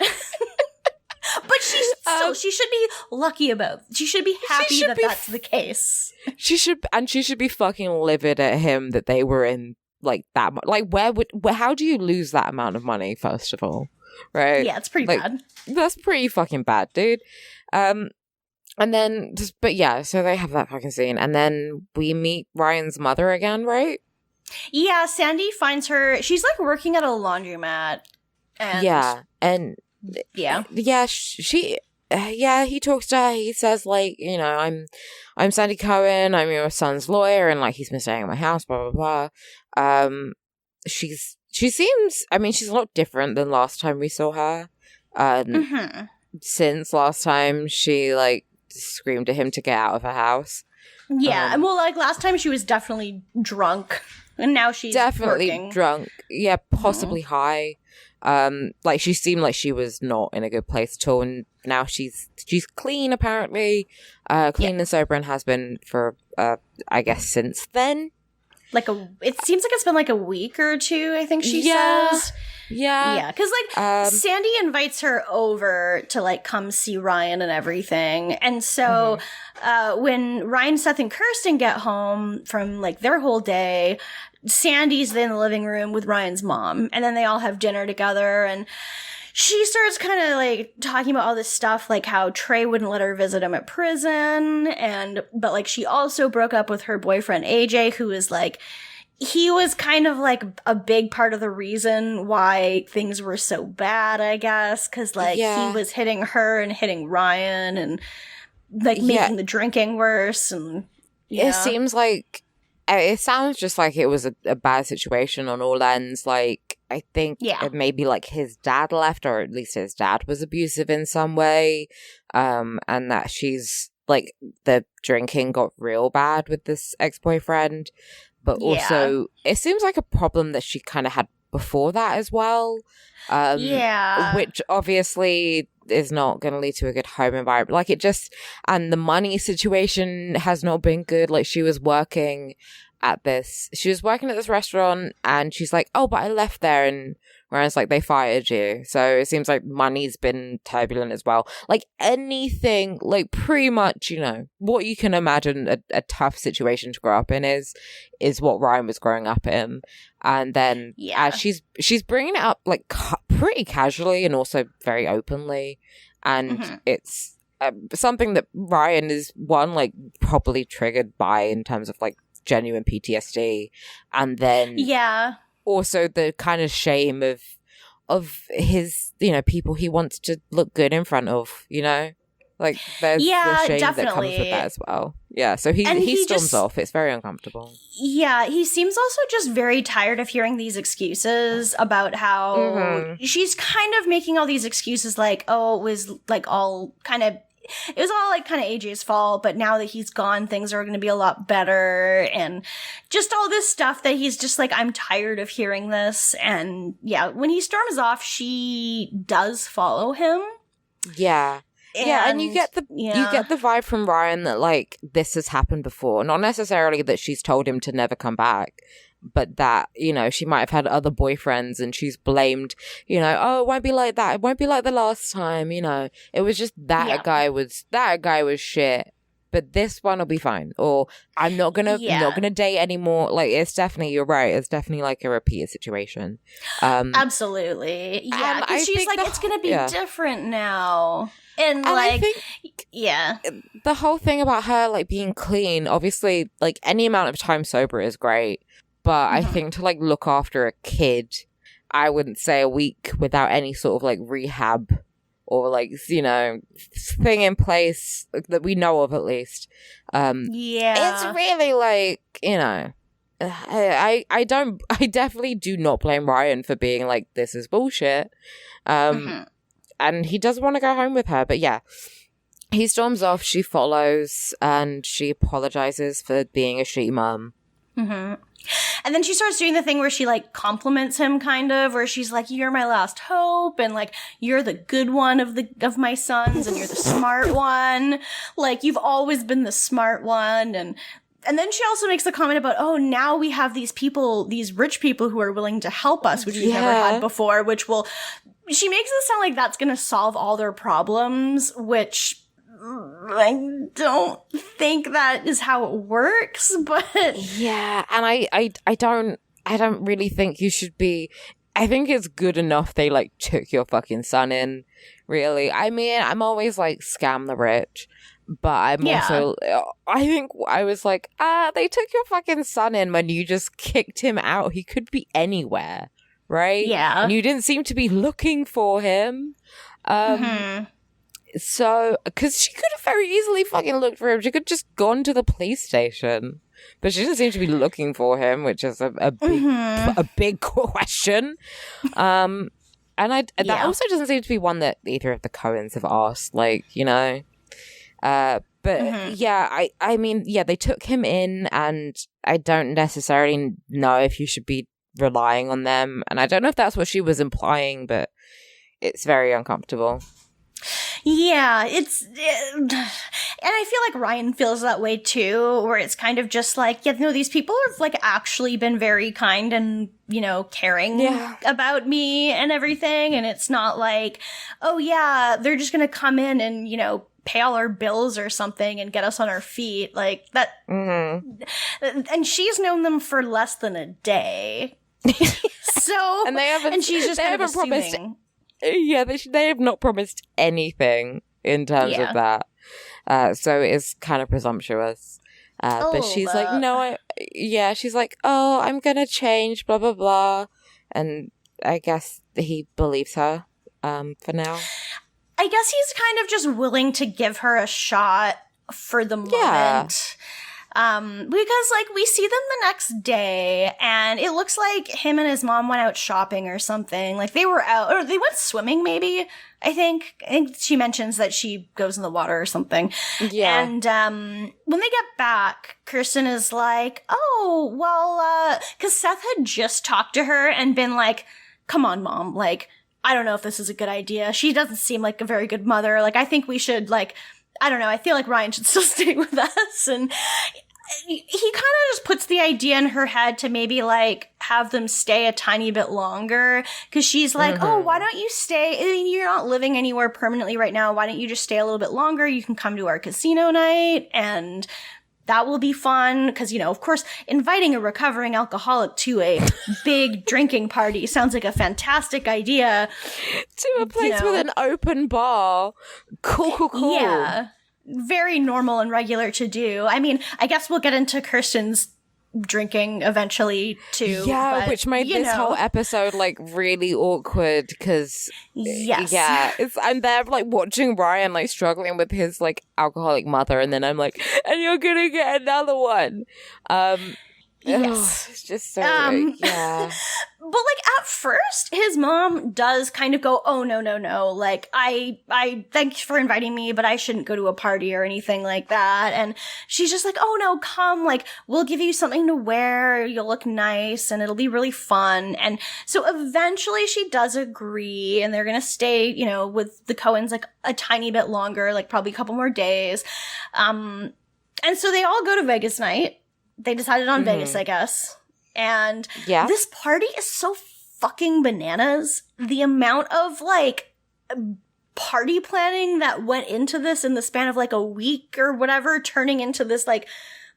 But she should be lucky about. She should be happy that's the case. She should be fucking livid at him that they were in like that much. Like, how do you lose that amount of money? First of all, right? Yeah, it's pretty bad. That's pretty fucking bad, dude. And then, but yeah, so they have that fucking scene, and then we meet Ryan's mother again, right? Yeah, Sandy finds her. She's like working at a laundromat. And and yeah. He talks to her. He says, like, I'm Sandy Cohen. I'm your son's lawyer, and like he's been staying at my house. Blah blah blah. She seems. I mean, she's a lot different than last time we saw her. Since last time, she like screamed at him to get out of her house. Yeah, and well, like last time she was definitely drunk, and now she's definitely working. Drunk. Yeah, possibly high. Like she seemed like she was not in a good place at all, and now she's clean apparently, clean and sober, and has been for I guess since then. It seems like it's been like a week or two, I think she says. Yeah, because like Sandy invites her over to like come see Ryan and everything, and so when Ryan, Seth, and Kirsten get home from like their whole day, Sandy's in the living room with Ryan's mom, and then they all have dinner together, and she starts kind of like talking about all this stuff, like how Trey wouldn't let her visit him at prison, but like she also broke up with her boyfriend AJ, who is like, he was kind of like a big part of the reason why things were so bad, I guess, because like he was hitting her and hitting Ryan and like making the drinking worse, and it seems like it sounds just like it was a bad situation on all ends. Like, I think maybe like his dad left, or at least his dad was abusive in some way, and that she's like, the drinking got real bad with this ex-boyfriend, but also it seems like a problem that she kind of had before that as well. Which obviously is not going to lead to a good home environment. Like it just, and the money situation has not been good. Like she was working at this restaurant, and she's like, oh, but I left there, and whereas like they fired you. So it seems like money's been turbulent as well. Like anything, like pretty much, what you can imagine a tough situation to grow up in is what Ryan was growing up in. And then as she's bringing it up like pretty casually and also very openly, and it's something that Ryan is like probably triggered by in terms of like genuine PTSD, and then also the kind of shame of his people he wants to look good in front of, like there's the shame that comes with that as well. So he storms off. It's very uncomfortable. He seems also just very tired of hearing these excuses about how she's kind of making all these excuses like, oh, it was like all kind of AJ's fault, but now that he's gone, things are going to be a lot better, and just all this stuff that he's just like, I'm tired of hearing this. And when he storms off, she does follow him. And you get the vibe from Ryan that like this has happened before, not necessarily that she's told him to never come back, but that, she might have had other boyfriends and she's blamed, oh, it won't be like that. It won't be like the last time, It was just that guy was shit, but this one will be fine. Or I'm not gonna date anymore. Like, it's definitely, you're right. It's definitely like a repeated situation. Absolutely. Yeah. Because she's like, it's gonna be different now. And like, I think, the whole thing about her like being clean, obviously, like any amount of time sober is great. But I think to like look after a kid, I wouldn't say a week without any sort of like rehab or like, thing in place that we know of at least. It's really like, I definitely do not blame Ryan for being like, this is bullshit. And he does want to go home with her, but he storms off, she follows, and she apologizes for being a shitty mum. And then she starts doing the thing where she like compliments him, kind of, where she's like, you're my last hope, and like, you're the good one of my sons, and you're the smart one. Like, you've always been the smart one. And then she also makes the comment about, oh, now we have these people, these rich people who are willing to help us, which we've never had before, she makes it sound like that's going to solve all their problems, which I don't think that is how it works, but and I don't really think you should be. I think it's good enough they like took your fucking son in, really. I mean, I'm always like, scam the rich, but I'm also, I think I was like, they took your fucking son in when you just kicked him out. He could be anywhere. right? Yeah. And you didn't seem to be looking for him. So, because she could have very easily fucking looked for him. She could have just gone to the police station. But she doesn't seem to be looking for him, which is a big question. And that also doesn't seem to be one that either of the Cohens have asked, like, you know. But yeah, I mean, yeah, they took him in, and I don't necessarily know if you should be relying on them. And I don't know if that's what she was implying, but it's very uncomfortable. Yeah, and I feel like Ryan feels that way too, where it's kind of just like, yeah, no, these people have like actually been very kind and, you know, caring about me and everything. And it's not like, oh yeah, they're just going to come in and, you know, pay all our bills or something and get us on our feet like that. And she's known them for less than a day. So, and she's just kind of assuming. Yeah, they have not promised anything in terms of that. So it's kind of presumptuous. But she's like, no, she's like, oh, I'm going to change, blah, blah, blah. And I guess he believes her for now. I guess he's kind of just willing to give her a shot for the moment. Because like we see them the next day and it looks like him and his mom went out shopping or something. Like they were out, or they went swimming maybe, I think she mentions that she goes in the water or something. Yeah. And when they get back, Kirsten is like, oh, well, because Seth had just talked to her and been like, come on, Mom, like, I don't know if this is a good idea. She doesn't seem like a very good mother. Like, I think we should, like, I don't know, I feel like Ryan should still stay with us. And he kind of just puts the idea in her head to maybe, like, have them stay a tiny bit longer. Because she's like, oh, why don't you stay? I mean, you're not living anywhere permanently right now. Why don't you just stay a little bit longer? You can come to our casino night and that will be fun. Because, you know, of course, inviting a recovering alcoholic to a big drinking party sounds like a fantastic idea. To a place with an open bar. Cool. Yeah. Very normal and regular to do. I mean, I guess we'll get into Kirsten's drinking eventually too. Yeah, but, which made this whole episode like really awkward because and they're like watching Ryan like struggling with his like alcoholic mother, and then I'm like, and you're gonna get another one. Yes. It's just so But like at first his mom does kind of go, oh no, like I thanks for inviting me, but I shouldn't go to a party or anything like that. And she's just like, oh no, come, like we'll give you something to wear, you'll look nice and it'll be really fun. And so eventually she does agree and they're gonna stay, you know, with the Cohens like a tiny bit longer, like probably a couple more days. And so they all go to Vegas night. They decided on Vegas, I guess. And this party is so fucking bananas. The amount of, like, party planning that went into this in the span of, like, a week or whatever, turning into this, like,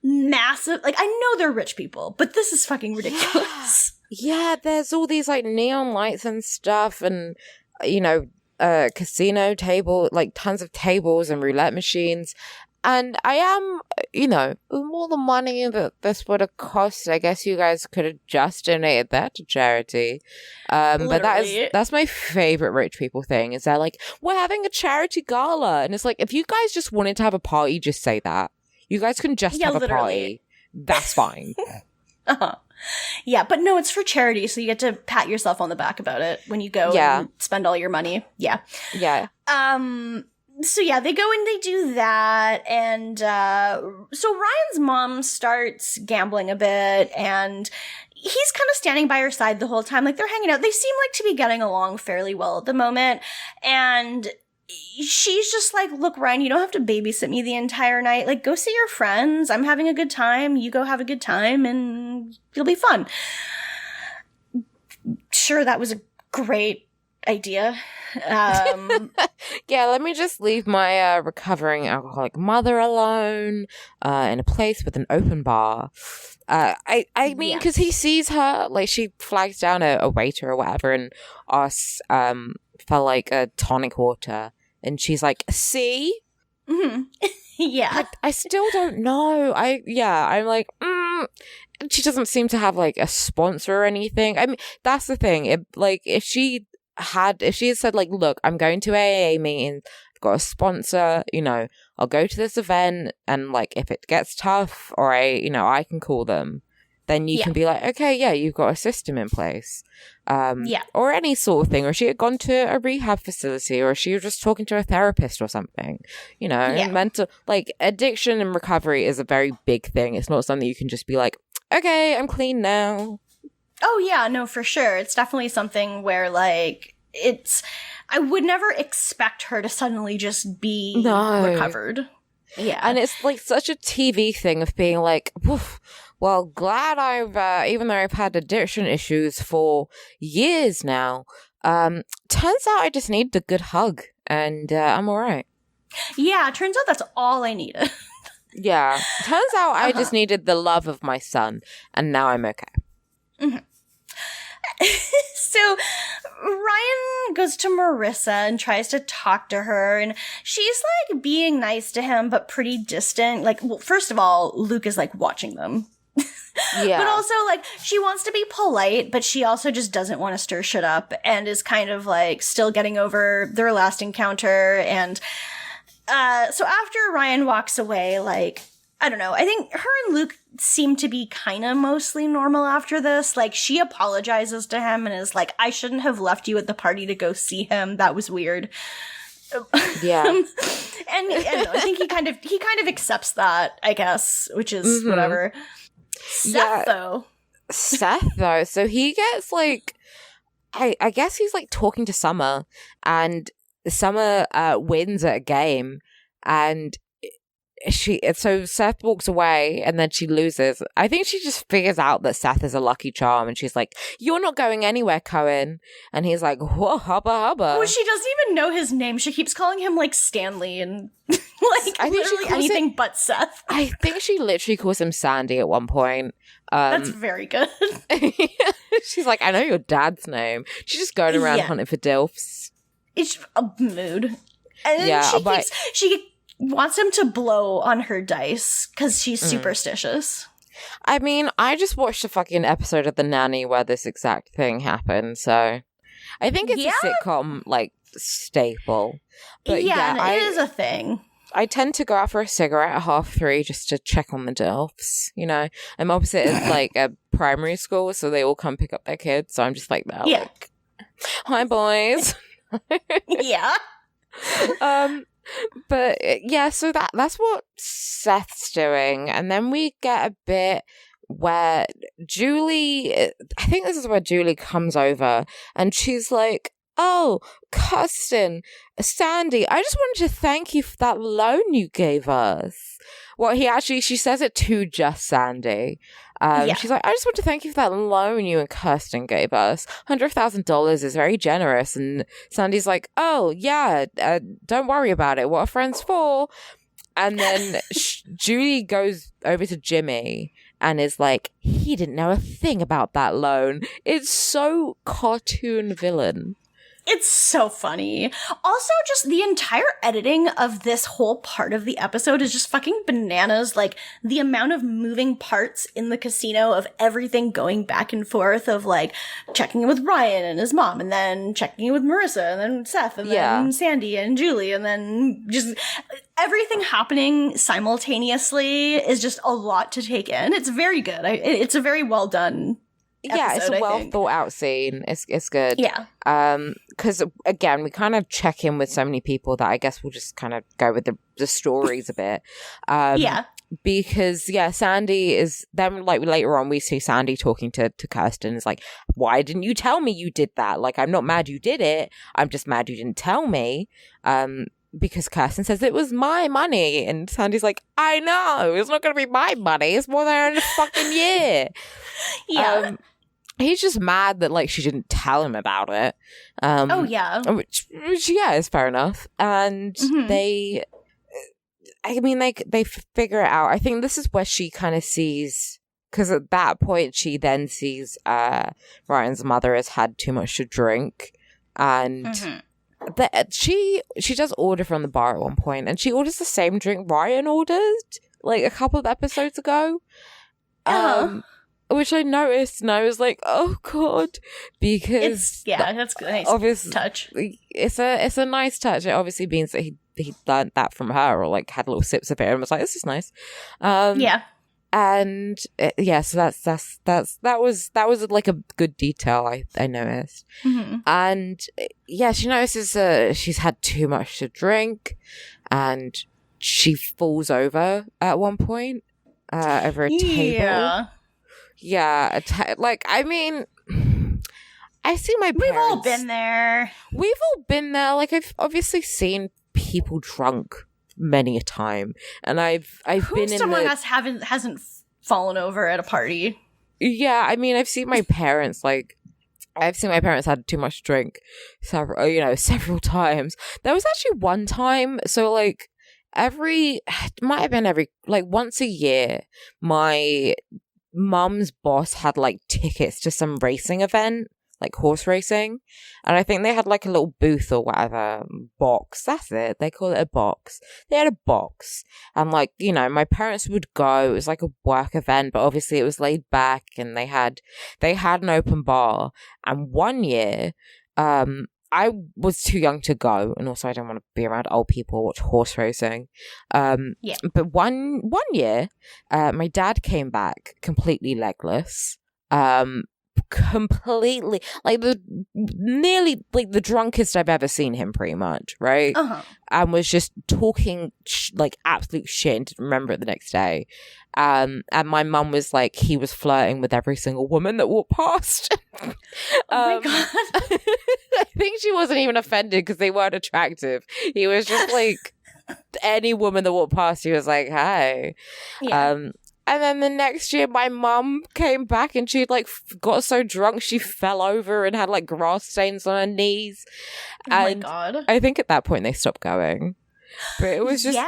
massive... Like, I know they're rich people, but this is fucking ridiculous. Yeah, there's all these, like, neon lights and stuff and, you know, casino table, like, tons of tables and roulette machines. And I am, you know, all the money that this would have cost, I guess you guys could have just donated that to charity. But that's my favorite rich people thing, is they're like, we're having a charity gala. And it's like, if you guys just wanted to have a party, just say that. You guys can just have a party. That's fine. Yeah, but no, it's for charity, so you get to pat yourself on the back about it when you go and spend all your money. Yeah. So yeah, they go and they do that, and so Ryan's mom starts gambling a bit, and he's kind of standing by her side the whole time, like they're hanging out. They seem like to be getting along fairly well at the moment, and she's just like, look, Ryan, you don't have to babysit me the entire night. Like, go see your friends. I'm having a good time. You go have a good time, and it'll be fun. Sure, that was a great idea. Yeah, let me just leave my recovering alcoholic mother alone in a place with an open bar. I mean, because he sees her, like she flags down a waiter or whatever and asks for like a tonic water, and she's like, see? Yeah. I still don't know. I'm like, doesn't seem to have like a sponsor or anything. I mean, that's the thing. If she had said like, look, I'm going to AA meetings, I've got a sponsor, I'll go to this event, and like if it gets tough or I can call them, then you can be like, okay, yeah, you've got a system in place. Or any sort of thing. Or she had gone to a rehab facility, or she was just talking to a therapist or something. Mental, like, addiction and recovery is a very big thing. It's not something you can just be like, okay, I'm clean now. Oh, yeah, no, for sure. It's definitely something where, like, I would never expect her to suddenly just be recovered. Yeah. And it's, like, such a TV thing of being like, woof, well, glad I've, even though I've had addiction issues for years now, turns out I just need a good hug, and I'm all right. Yeah, turns out that's all I needed. Yeah, turns out I just needed the love of my son, and now I'm okay. Mm-hmm. So Ryan goes to Marissa and tries to talk to her, and she's like being nice to him but pretty distant. Like, well, first of all, Luke is like watching them. Yeah. But also, like, she wants to be polite, but she also just doesn't want to stir shit up, and is kind of like still getting over their last encounter. And so after Ryan walks away, like, I don't know, I think her and Luke seem to be kind of mostly normal after this. Like, she apologizes to him and is like, I shouldn't have left you at the party to go see him. That was weird. Yeah. And I think he kind of accepts that, I guess, which is whatever. Seth, though. So he gets, like, I guess he's, like, talking to Summer, and Summer wins at a game, and so Seth walks away, and then she loses. I think she just figures out that Seth is a lucky charm, and she's like, you're not going anywhere, Cohen. And he's like, whoa, hubba hubba. Well, she doesn't even know his name. She keeps calling him, like, Stanley, and like, I think literally anything but Seth. I think she literally calls him Sandy at one point. That's very good. She's like, I know your dad's name. She's just going around hunting for DILFs. It's a mood. And then she wants him to blow on her dice because she's superstitious. I mean, I just watched a fucking episode of The Nanny where this exact thing happened, so I think it's a sitcom, like, staple. But it is a thing. I tend to go out for a cigarette at 3:30 just to check on the DILFs, I'm opposite of, like, a primary school, so they all come pick up their kids, so I'm just like that, like, hi, boys. Yeah. But yeah, so that's what Seth's doing, and then we get a bit where Julie, I think this is where Julie comes over, and she's like, oh, Kirsten, Sandy, I just wanted to thank you for that loan you gave us. Well, she says it to just Sandy. She's like, I just want to thank you for that loan you and Kirsten gave us. $100,000 is very generous. And Sandy's like, oh, yeah, don't worry about it. What are friends for? And then Julie goes over to Jimmy and is like, he didn't know a thing about that loan. It's so cartoon villain. It's so funny. Also, just the entire editing of this whole part of the episode is just fucking bananas. Like, the amount of moving parts in the casino of everything going back and forth of, like, checking in with Ryan and his mom, and then checking in with Marissa, and then Seth, and then Sandy and Julie, and then just everything happening simultaneously is just a lot to take in. It's very good. It's a very well done episode, it's a well thought out scene. It's good. Yeah. Because again, we kind of check in with so many people that I guess we'll just kind of go with the stories a bit. Because Sandy is then, like, later on we see Sandy talking to Kirsten. It's like, why didn't you tell me you did that? Like, I'm not mad you did it. I'm just mad you didn't tell me. Because Kirsten says it was my money, and Sandy's like, I know, it's not going to be my money. It's more than a fucking year. Yeah. He's just mad that, like, she didn't tell him about it. Which is fair enough. And they figure it out. I think this is where she kind of sees, because at that point she then sees Ryan's mother has had too much to drink, and she does order from the bar at one point, and she orders the same drink Ryan ordered, like, a couple of episodes ago. Which I noticed, and I was like, "Oh God," because that's a nice obviously touch. It's a nice touch. It obviously means that he learned that from her, or like had little sips of it, and was like, "This is nice." And so that was like a good detail I noticed. And she notices she's had too much to drink, and she falls over at one point over a table. Yeah, I mean, I see my parents. We've all been there. Like, I've obviously seen people drunk many a time, and I've been in among us hasn't fallen over at a party. Yeah, I mean, I've seen my parents had too much to drink several times. There was actually one time, so like once a year, my mum's boss had like tickets to some racing event, like horse racing, and I think they had like a little booth or whatever, box, that's it, they call it a box. They had a box, and like, my parents would go. It was like a work event, but obviously it was laid back, and they had an open bar. And one year I was too young to go, and also I don't want to be around old people or watch horse racing. But one year, my dad came back completely legless, completely nearly like the drunkest I've ever seen him, pretty much, right? And was just talking like absolute shit, and didn't remember it the next day. And my mum was like, he was flirting with every single woman that walked past. Oh my God. I think she wasn't even offended because they weren't attractive. He was just like, any woman that walked past, he was like, hi. And then the next year, my mum came back, and she'd like got so drunk she fell over and had like grass stains on her knees. My God! I think at that point they stopped going. But it was just it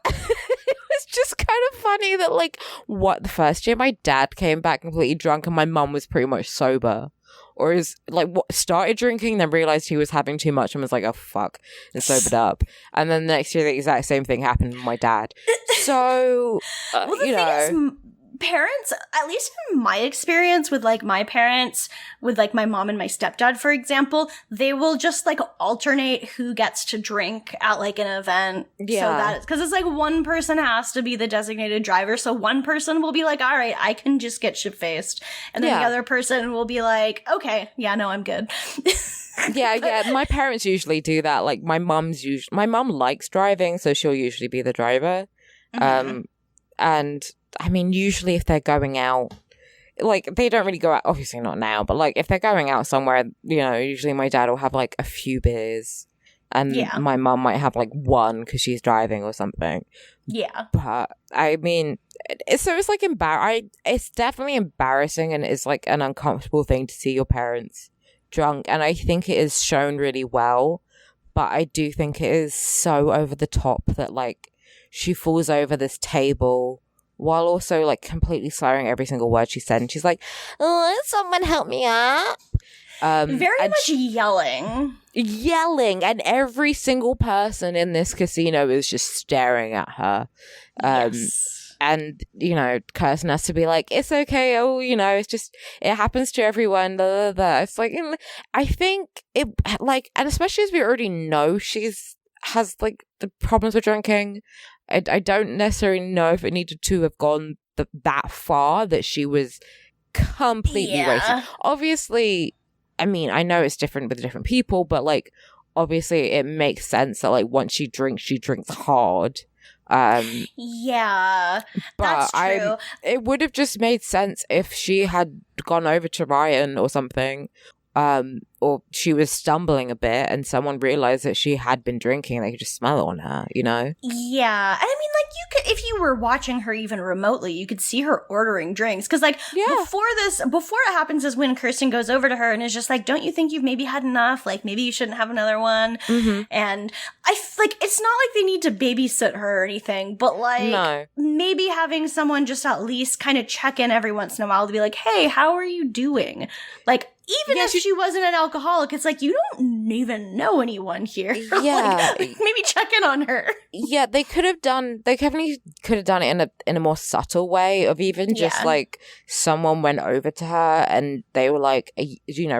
was just kind of funny that like the first year my dad came back completely drunk, and my mum was pretty much sober. Or is like started drinking, then realized he was having too much and was like, "Oh fuck," and sobered up. And then the next year, the exact same thing happened with my dad. So, well, the thing is, parents, at least in my experience with like my parents, with like my mom and my stepdad, for example, they will just like alternate who gets to drink at like an event. So that because it's like one person has to be the designated driver. So one person will be like, all right, I can just get shit faced. And then the other person will be like, okay, yeah, no, I'm good. Yeah. My parents usually do that. Like my mum likes driving, so she'll usually be the driver. And I mean, usually if they're going out, like they don't really go out, obviously not now, but like if they're going out somewhere, usually my dad will have like a few beers, and my mum might have like one because she's driving or something. Yeah. But I mean, it's like it's definitely embarrassing, and it's like an uncomfortable thing to see your parents drunk, and I think it is shown really well, but I do think it is so over the top that like she falls over this table while also like completely slurring every single word she said, and she's like, "Oh, someone help me up!" Very much yelling, and every single person in this casino is just staring at her. And Kirsten has to be like, "It's okay. Oh, it's just it happens to everyone." Blah, blah, blah. It's like, I think it like, and especially as we already know has like the problems with drinking. I don't necessarily know if it needed to have gone that far, that she was completely wasted. Obviously, I mean, I know it's different with different people, but like, obviously it makes sense that like once she drinks hard. But that's true. It would have just made sense if she had gone over to Ryan or something, or she was stumbling a bit and someone realized that she had been drinking, and they could just smell it on her, Yeah. And I mean, like, you could, if you were watching her even remotely, you could see her ordering drinks. Because, like, before it happens is when Kirsten goes over to her and is just like, "Don't you think you've maybe had enough? Like, maybe you shouldn't have another one." And it's not like they need to babysit her or anything, but like, maybe having someone just at least kind of check in every once in a while to be like, "Hey, how are you doing?" Like, even if she wasn't an alcoholic, it's like, you don't even know anyone here. Yeah. Like, maybe check in on her. Yeah, they definitely could have done it in a more subtle way of even just like someone went over to her and they were like,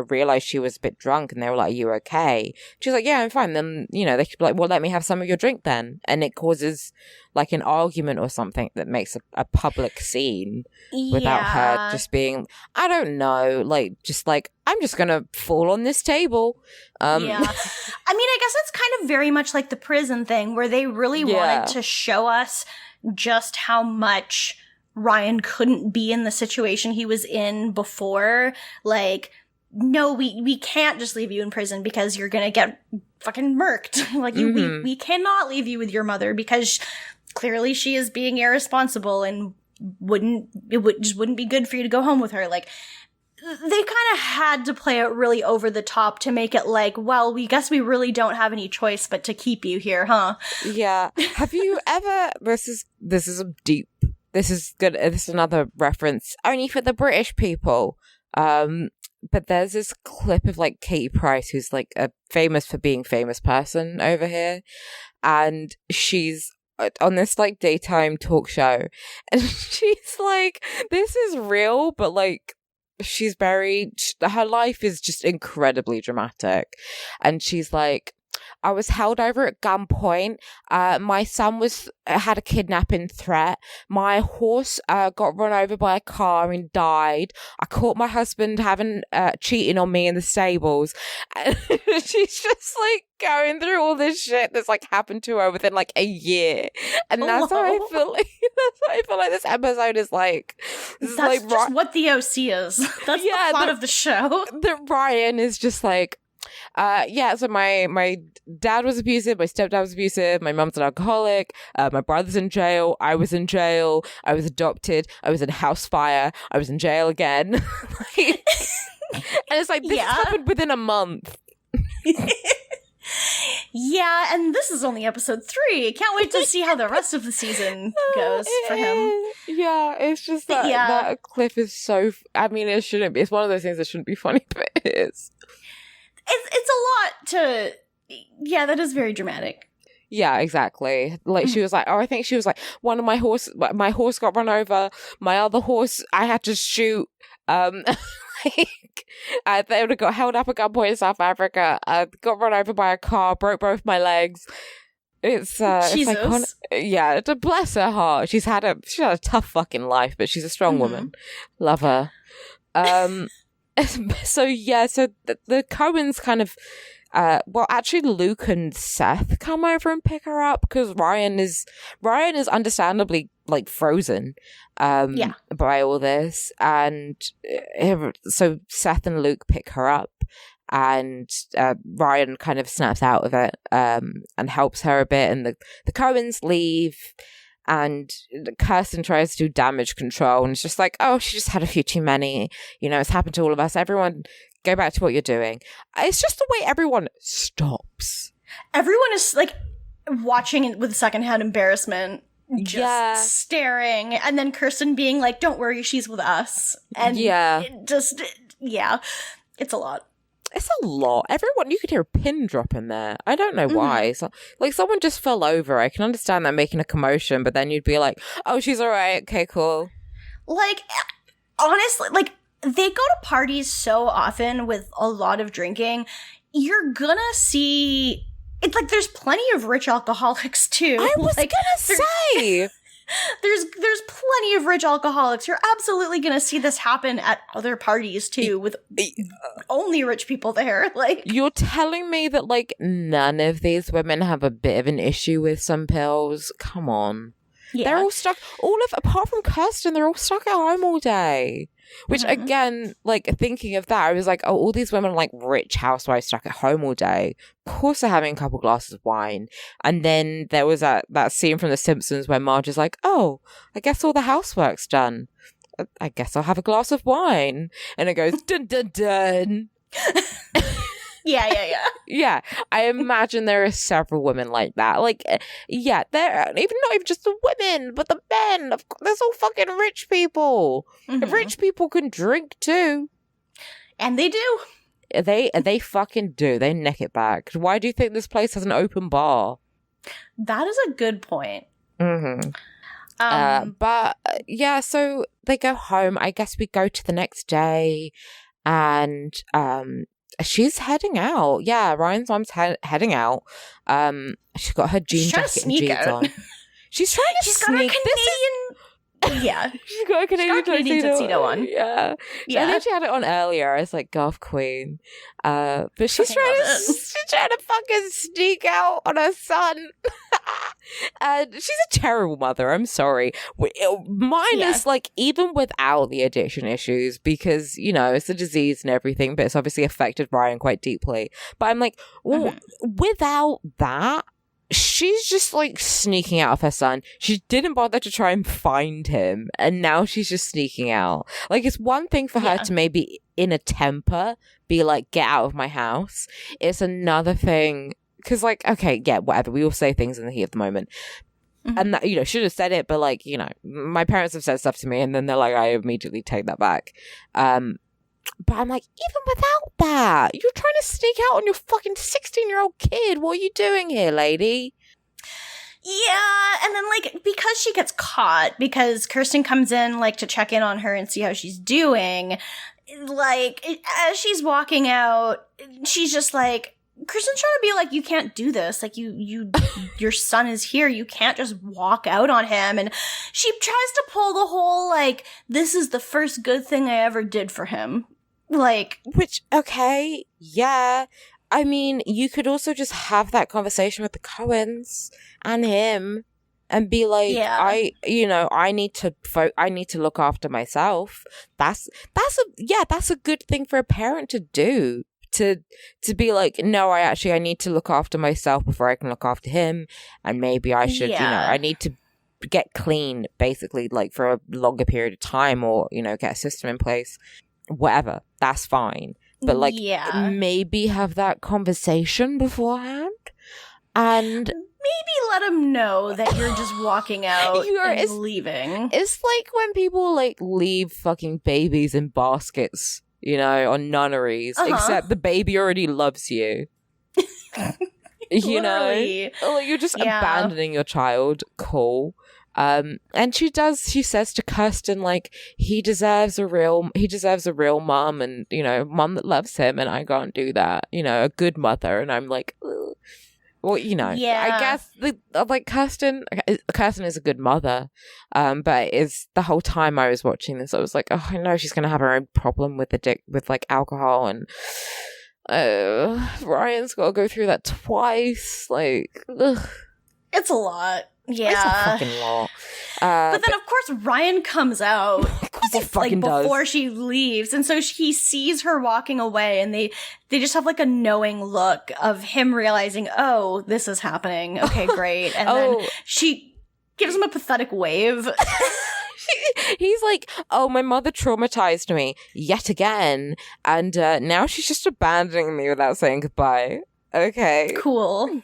realized she was a bit drunk and they were like, are you okay? She's like, yeah, I'm fine. Then, they could be like, well, let me have some of your drink then. And it causes like an argument or something that makes a public scene without her just being, I don't know, like, just like, I'm just gonna fall on this table. I mean, I guess it's kind of very much like the prison thing where they really wanted to show us just how much Ryan couldn't be in the situation he was in before. Like, no, we can't just leave you in prison because you're gonna get fucking murked. Like, we cannot leave you with your mother because clearly she is being irresponsible and just wouldn't be good for you to go home with her. Like, they kind of had to play it really over the top to make it like, well, we guess we really don't have any choice but to keep you here, huh? Yeah. Have you ever, this is deep, this is good, this is another reference only for the British people, but there's this clip of like Katie Price, who's like a famous for being famous person over here, and she's on this like daytime talk show, and she's like, this is real, but like, her life is just incredibly dramatic. And she's like, I was held over at gunpoint. My son had a kidnapping threat. My horse got run over by a car and died. I caught my husband cheating on me in the stables. And she's just like going through all this shit that's like happened to her within like a year. And that's how I feel like this episode is like. That's like, just what the OC is. That's the plot of the show. That Ryan is just like, so my dad was abusive, my stepdad was abusive, my mum's an alcoholic, my brother's in jail, I was in jail, I was adopted, I was in a house fire, I was in jail again. And it's like, this happened within a month. Yeah, and this is only episode 3. Can't wait to see how the rest of the season goes for him. Yeah, it's just that clip is so, I mean, it shouldn't be, it's one of those things that shouldn't be funny, but it is. It's a lot to... Yeah, that is very dramatic. Yeah, exactly. Like, she was like, I think she was like, my horse got run over, my other horse, I had to shoot, they would have got held up at gunpoint in South Africa, got run over by a car, broke both my legs. It's Jesus. It's to bless her heart. She's had a tough fucking life, but she's a strong woman. Love her. So the Cohens kind of, actually Luke and Seth come over and pick her up because Ryan is understandably like frozen, by all this, and so Seth and Luke pick her up, and Ryan kind of snaps out of it, and helps her a bit, and the Cohens leave. And Kirsten tries to do damage control, and it's just like, oh, she just had a few too many. It's happened to all of us. Everyone, go back to what you're doing. It's just the way everyone stops. Everyone is like watching it with secondhand embarrassment, staring, and then Kirsten being like, "Don't worry, she's with us." And it's a lot. It's a lot. Everyone, you could hear a pin drop in there. I don't know why. So, like, someone just fell over. I can understand that making a commotion, but then you'd be like, oh, she's all right. Okay, cool. Like, honestly, like, they go to parties so often with a lot of drinking. You're gonna see... It's like there's plenty of rich alcoholics, too. I was gonna say... There's plenty of rich alcoholics. You're absolutely gonna see this happen at other parties too, with only rich people there. Like, you're telling me that like none of these women have a bit of an issue with some pills? Come on. Yeah. They're all stuck, apart from Kirsten, they're all stuck at home all day. Which, again, like, thinking of that, I was like, oh, all these women are, like, rich housewives stuck at home all day. Of course they're having a couple glasses of wine. And then there was that scene from The Simpsons where Marge is like, oh, I guess all the housework's done. I guess I'll have a glass of wine. And it goes, dun, dun, dun. Yeah. Yeah, I imagine there are several women like that. Like, yeah, they're not even just the women, but the men. There's all fucking rich people. Rich people can drink too. And they do. They fucking do. They neck it back. Why do you think this place has an open bar? That is a good point. Mm-hmm. But yeah, so they go home. I guess we go to the next day, and she's heading out. Yeah, Ryan's mom's heading out. She's got her jean jacket and jeans on. She's trying to sneak. Yeah. She's got a Canadian tuxedo on. Yeah. I think she had it on earlier. I was like, goth queen. But she's trying to fucking sneak out on her son. And she's a terrible mother. I'm sorry. Minus, like, even without the addiction issues, because, you know, it's a disease and everything, but it's obviously affected Ryan quite deeply. But I'm like, well, without that, she's just like sneaking out of her son. She didn't bother to try and find him, and now she's just sneaking out. Like, it's one thing for her to maybe in a temper be like, get out of my house. It's another thing because, like, okay, yeah, whatever, we all say things in the heat of the moment, and that, you know, should have said it, but like, you know, my parents have said stuff to me and then they're like, I immediately take that back. But I'm like, even without that, you're trying to sneak out on your fucking 16-year-old kid. What are you doing here, lady? Yeah, and then, like, because she gets caught, because Kirsten comes in, like, to check in on her and see how she's doing, like, as she's walking out, she's just like, Kirsten's trying to be like, you can't do this. Like, your son is here. You can't just walk out on him. And she tries to pull the whole, like, this is the first good thing I ever did for him. Like, which, okay, yeah. I mean, you could also just have that conversation with the Cohens and him and be like, I need to look after myself. That's a good thing for a parent to do. To be like, no, I need to look after myself before I can look after him, and maybe I should, I need to get clean, basically, like, for a longer period of time, or, you know, get a system in place, whatever, that's fine. But, like, maybe have that conversation beforehand, and maybe let him know that you're just walking out and leaving. It's like when people, like, leave fucking babies in baskets, you know, on nunneries, except the baby already loves you. You know? Like, you're just abandoning your child. Cool. And she says to Kirsten, like, he deserves a real mom, and, you know, mom that loves him, and I can't do that. You know, a good mother. And I'm like, ugh. Well, you know, I guess like Kirsten is a good mother, but is the whole time I was watching this, I was like, oh, I know she's gonna have her own problem with like alcohol, and Ryan's got to go through that twice. Like, ugh. It's a lot. Yeah, it's a fucking lot. But then, of course, Ryan comes out before she leaves, and so he sees her walking away, and they just have like a knowing look of him realizing, oh, this is happening. Okay, great. And then she gives him a pathetic wave. He's like, oh, my mother traumatized me yet again, and now she's just abandoning me without saying goodbye. Okay, cool.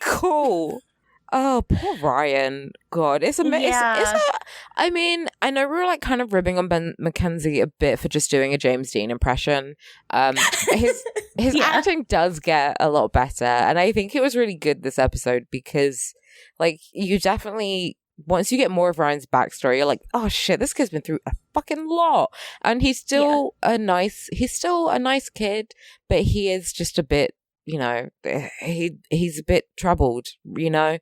Oh, poor Ryan. God, it's amazing. I mean, I know we were like kind of ribbing on Ben McKenzie a bit for just doing a James Dean impression. His acting does get a lot better, and I think it was really good this episode because, like, you definitely, once you get more of Ryan's backstory, you're like, oh shit, this kid's been through a fucking lot, and he's still a nice kid, but he is just a bit, you know, he's a bit troubled, you know,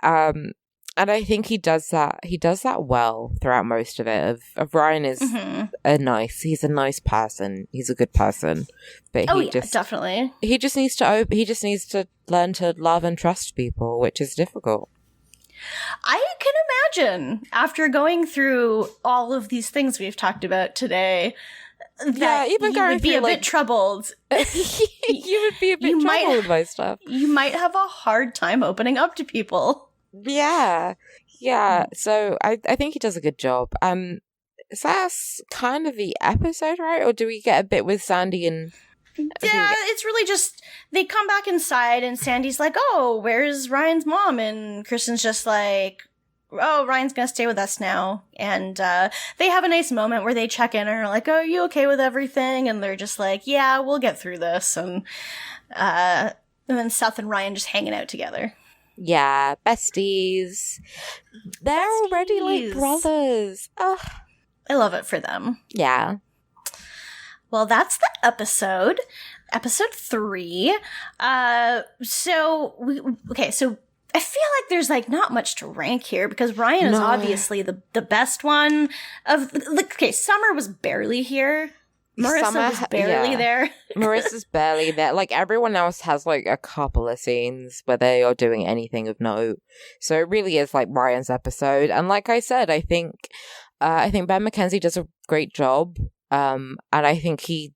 and I think he does that well throughout most of it. Of Ryan is he's a nice person, he's a good person, but definitely he just needs to learn to love and trust people, which is difficult. I can imagine after going through all of these things we've talked about today. Even you would be a bit troubled. You would be a bit troubled by stuff. You might have a hard time opening up to people. Yeah. So I think he does a good job. So that's kind of the episode, right? Or do we get a bit with Sandy and? Yeah, it's really just they come back inside and Sandy's like, "Oh, where's Ryan's mom?" And Kristen's just like, oh, Ryan's gonna stay with us now. And they have a nice moment where they check in and are like, oh, are you okay with everything? And they're just like, yeah, we'll get through this. And then Seth and Ryan just hanging out together. Yeah, besties. They're already like brothers. Ugh. I love it for them. Yeah. Well, that's the episode. Episode 3. So I feel like there's like not much to rank here because Ryan is obviously the best one of okay, Summer was barely here. Marissa was barely there. Marissa's barely there. Like everyone else has like a couple of scenes where they are doing anything of note. So it really is like Ryan's episode. And like I said, I think Ben McKenzie does a great job. And I think he,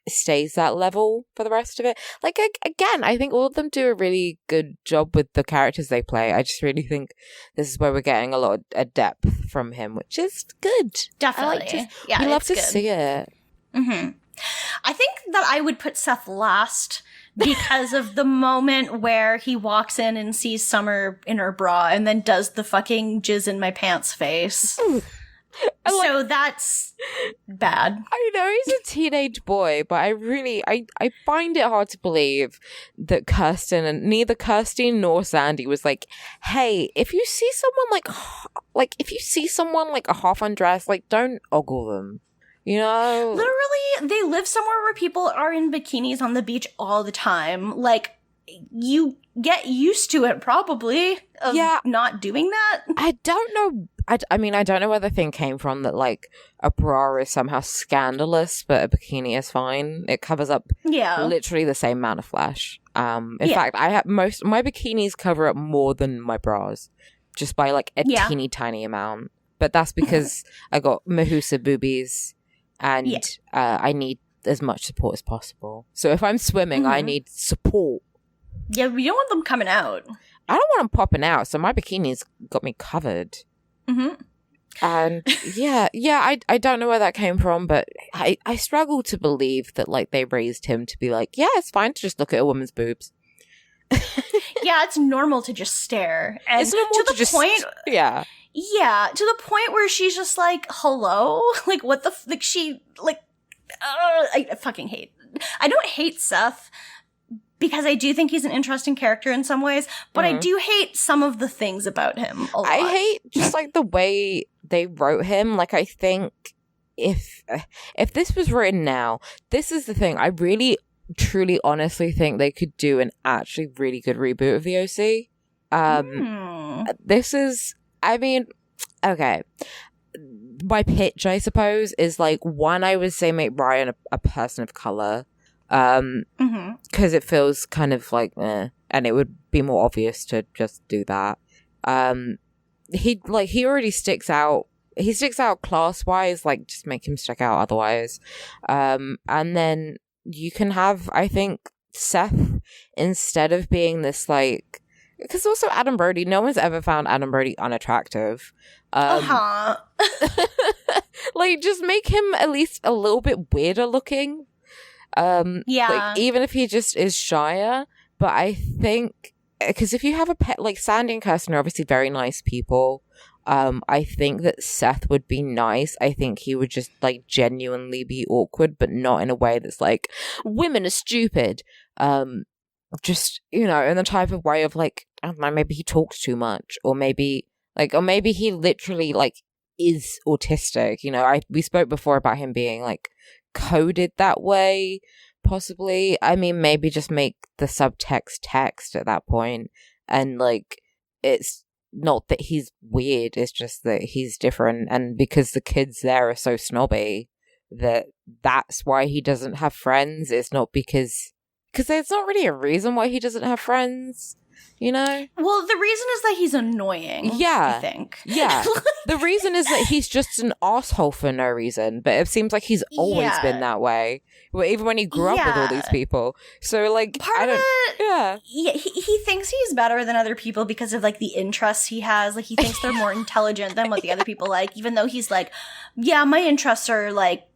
stays that level for the rest of it. Like, again, I think all of them do a really good job with the characters they play. I just really think this is where we're getting a lot of depth from him, which is good. Definitely. We love to see it. Mm-hmm. I think that I would put Seth last because of the moment where he walks in and sees Summer in her bra and then does the fucking jizz in my pants face. So that's bad. I know he's a teenage boy, but I find it hard to believe that neither Kirsten nor Sandy was like, hey, if you see someone like a half undressed, like don't ogle them. Literally, they live somewhere where people are in bikinis on the beach all the time. Like, you get used to it probably of not doing that. I don't know. I mean, I don't know where the thing came from that, like, a bra is somehow scandalous, but a bikini is fine. It covers up literally the same amount of flesh. In fact, I have my bikinis cover up more than my bras, just by, like, a teeny tiny amount. But that's because I got Mahusa boobies, and I need as much support as possible. So if I'm swimming, I need support. Yeah, we don't want them coming out. I don't want them popping out, so my bikini's got me covered. Mm-hmm. And I don't know where that came from, but I struggle to believe that like they raised him to be like, yeah, it's fine to just look at a woman's boobs. Yeah, it's normal to just stare. And it's normal to just point. Yeah. Yeah, to the point where she's just like, hello? Like, what the like she like I fucking hate. I don't hate Seth because I do think he's an interesting character in some ways, but I do hate some of the things about him a lot. I hate just like the way they wrote him. Like, I think if this was written now, this is the thing. I really, truly, honestly think they could do an actually really good reboot of the OC. This is, I mean, okay. My pitch, I suppose, is like, one, I would say make Ryan a person of color. Because it feels kind of like and it would be more obvious to just do that. He already sticks out. He sticks out class wise, like just make him stick out otherwise. And then you can have, I think, Seth, instead of being this like, because also Adam Brody, no one's ever found Adam Brody unattractive. Like, just make him at least a little bit weirder looking. Like, even if he just is shyer. But I think, because if you have a pet, like Sandy and Kirsten are obviously very nice people. I think that Seth would be nice. I think he would just like genuinely be awkward, but not in a way that's like, women are stupid. Just, in the type of way of like, I don't know, maybe he talks too much, or maybe he literally like is autistic. We spoke before about him being like coded that way, possibly. I mean, maybe just make the subtext text at that point, and like, it's not that he's weird, it's just that he's different, and because the kids there are so snobby, that's why he doesn't have friends. It's not because there's not really a reason why he doesn't have friends. Well, the reason is that he's annoying. Yeah. I think. Yeah. The reason is that he's just an asshole for no reason, but it seems like he's always been that way. Even when he grew up with all these people. So, like, Yeah, he thinks he's better than other people because of, like, the interests he has. Like, he thinks they're more intelligent than what the other people like, even though he's like, yeah, my interests are, like,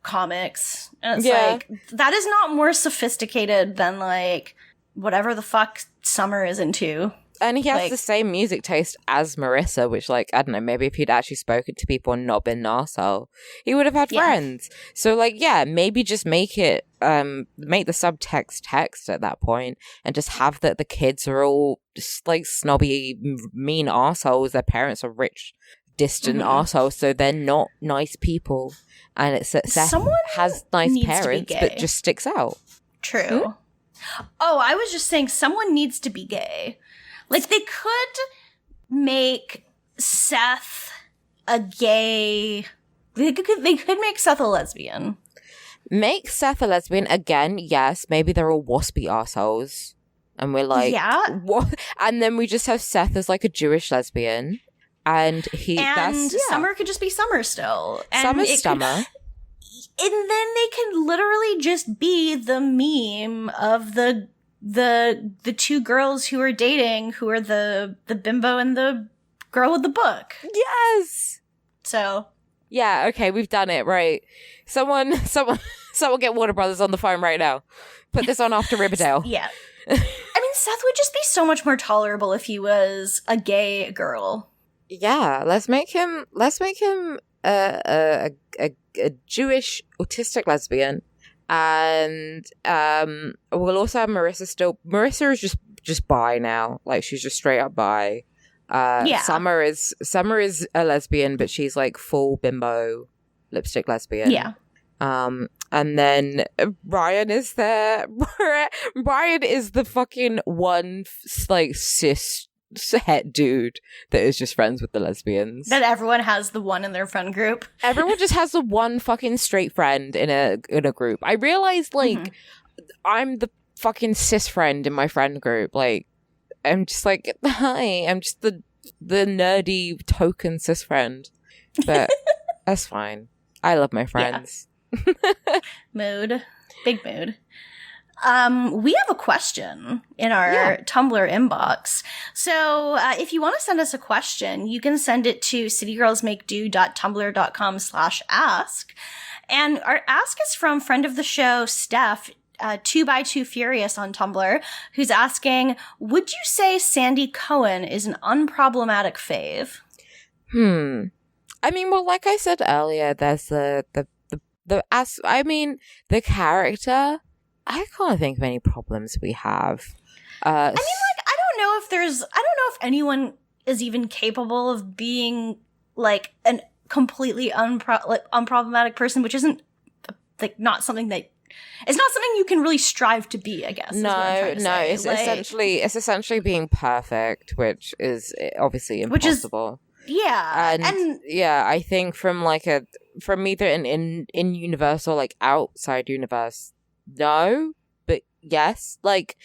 comics. And it's like, that is not more sophisticated than, like, whatever the fuck Summer is into. And he has Like- the same music taste as Marissa, which, like, I don't know, maybe if he'd actually spoken to people and not been an arsehole, he would have had Yeah. friends. So, like, yeah, maybe just make it, make the subtext text at that point and just have that the kids are all just, like, snobby, mean arseholes. Their parents are rich, distant arseholes, so they're not nice people. And it's that Seth Someone has nice needs to be parents, gay. but just sticks out. True. Oh, I was just saying someone needs to be gay. Like, they could make Seth a gay... They could make Seth a lesbian. Make Seth a lesbian again, yes. Maybe they're all waspy assholes. And we're like, Yeah. what? And then we just have Seth as like a Jewish lesbian. And Summer could just be Summer still. And Summer's Summer. And then they can literally just be the meme of the two girls who are dating, who are the bimbo and the girl with the book. Yes. So yeah, okay, we've done it, right? Someone get Warner Brothers on the phone right now. Put this on after Riverdale. yeah. I mean, Seth would just be so much more tolerable if he was a gay girl. Yeah, let's make him a Jewish autistic lesbian. And we'll also have Marissa still. Marissa is just bi now. Like, she's just straight up bi. Yeah. Summer is a lesbian, but she's like full bimbo lipstick lesbian. Yeah. And then Ryan is there. Ryan is the fucking one like cis het dude that is just friends with the lesbians. That everyone has the one in their friend group. Everyone just has the one fucking straight friend in a group. I realized, like, I'm the fucking cis friend in my friend group. Like, I'm just like, hi, I'm just the nerdy token cis friend. But that's fine. I love my friends. Mood. Big mood. We have a question in our Tumblr inbox. So if you want to send us a question, you can send it to citygirlsmakedo.tumblr.com/ask. And our ask is from friend of the show, Steph, 2x2 Furious on Tumblr, who's asking, would you say Sandy Cohen is an unproblematic fave? I mean, well, like I said earlier, there's the character. I can't think of any problems we have. I mean, like, I don't know if anyone is even capable of being like an completely unproblematic person, which isn't like not something that it's not something you can really strive to be, I guess. No, it's essentially being perfect, which is obviously impossible. And I think from either in universe or like outside universe, no, but yes, like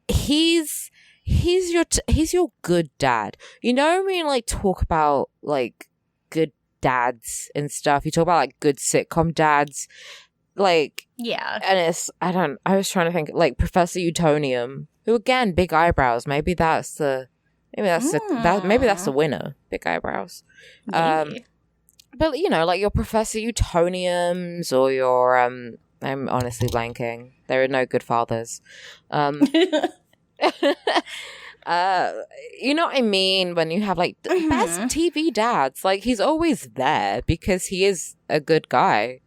he's your good dad. You know when you like talk about like good dads and stuff, you talk about like good sitcom dads, like, yeah. And I was trying to think, like Professor Utonium, who again, big eyebrows. Maybe that's the winner. Big eyebrows. Maybe. But you know, like your Professor Utoniums or your I'm honestly blanking. There are no good fathers. You know what I mean? When you have like the best TV dads, like he's always there because he is a good guy.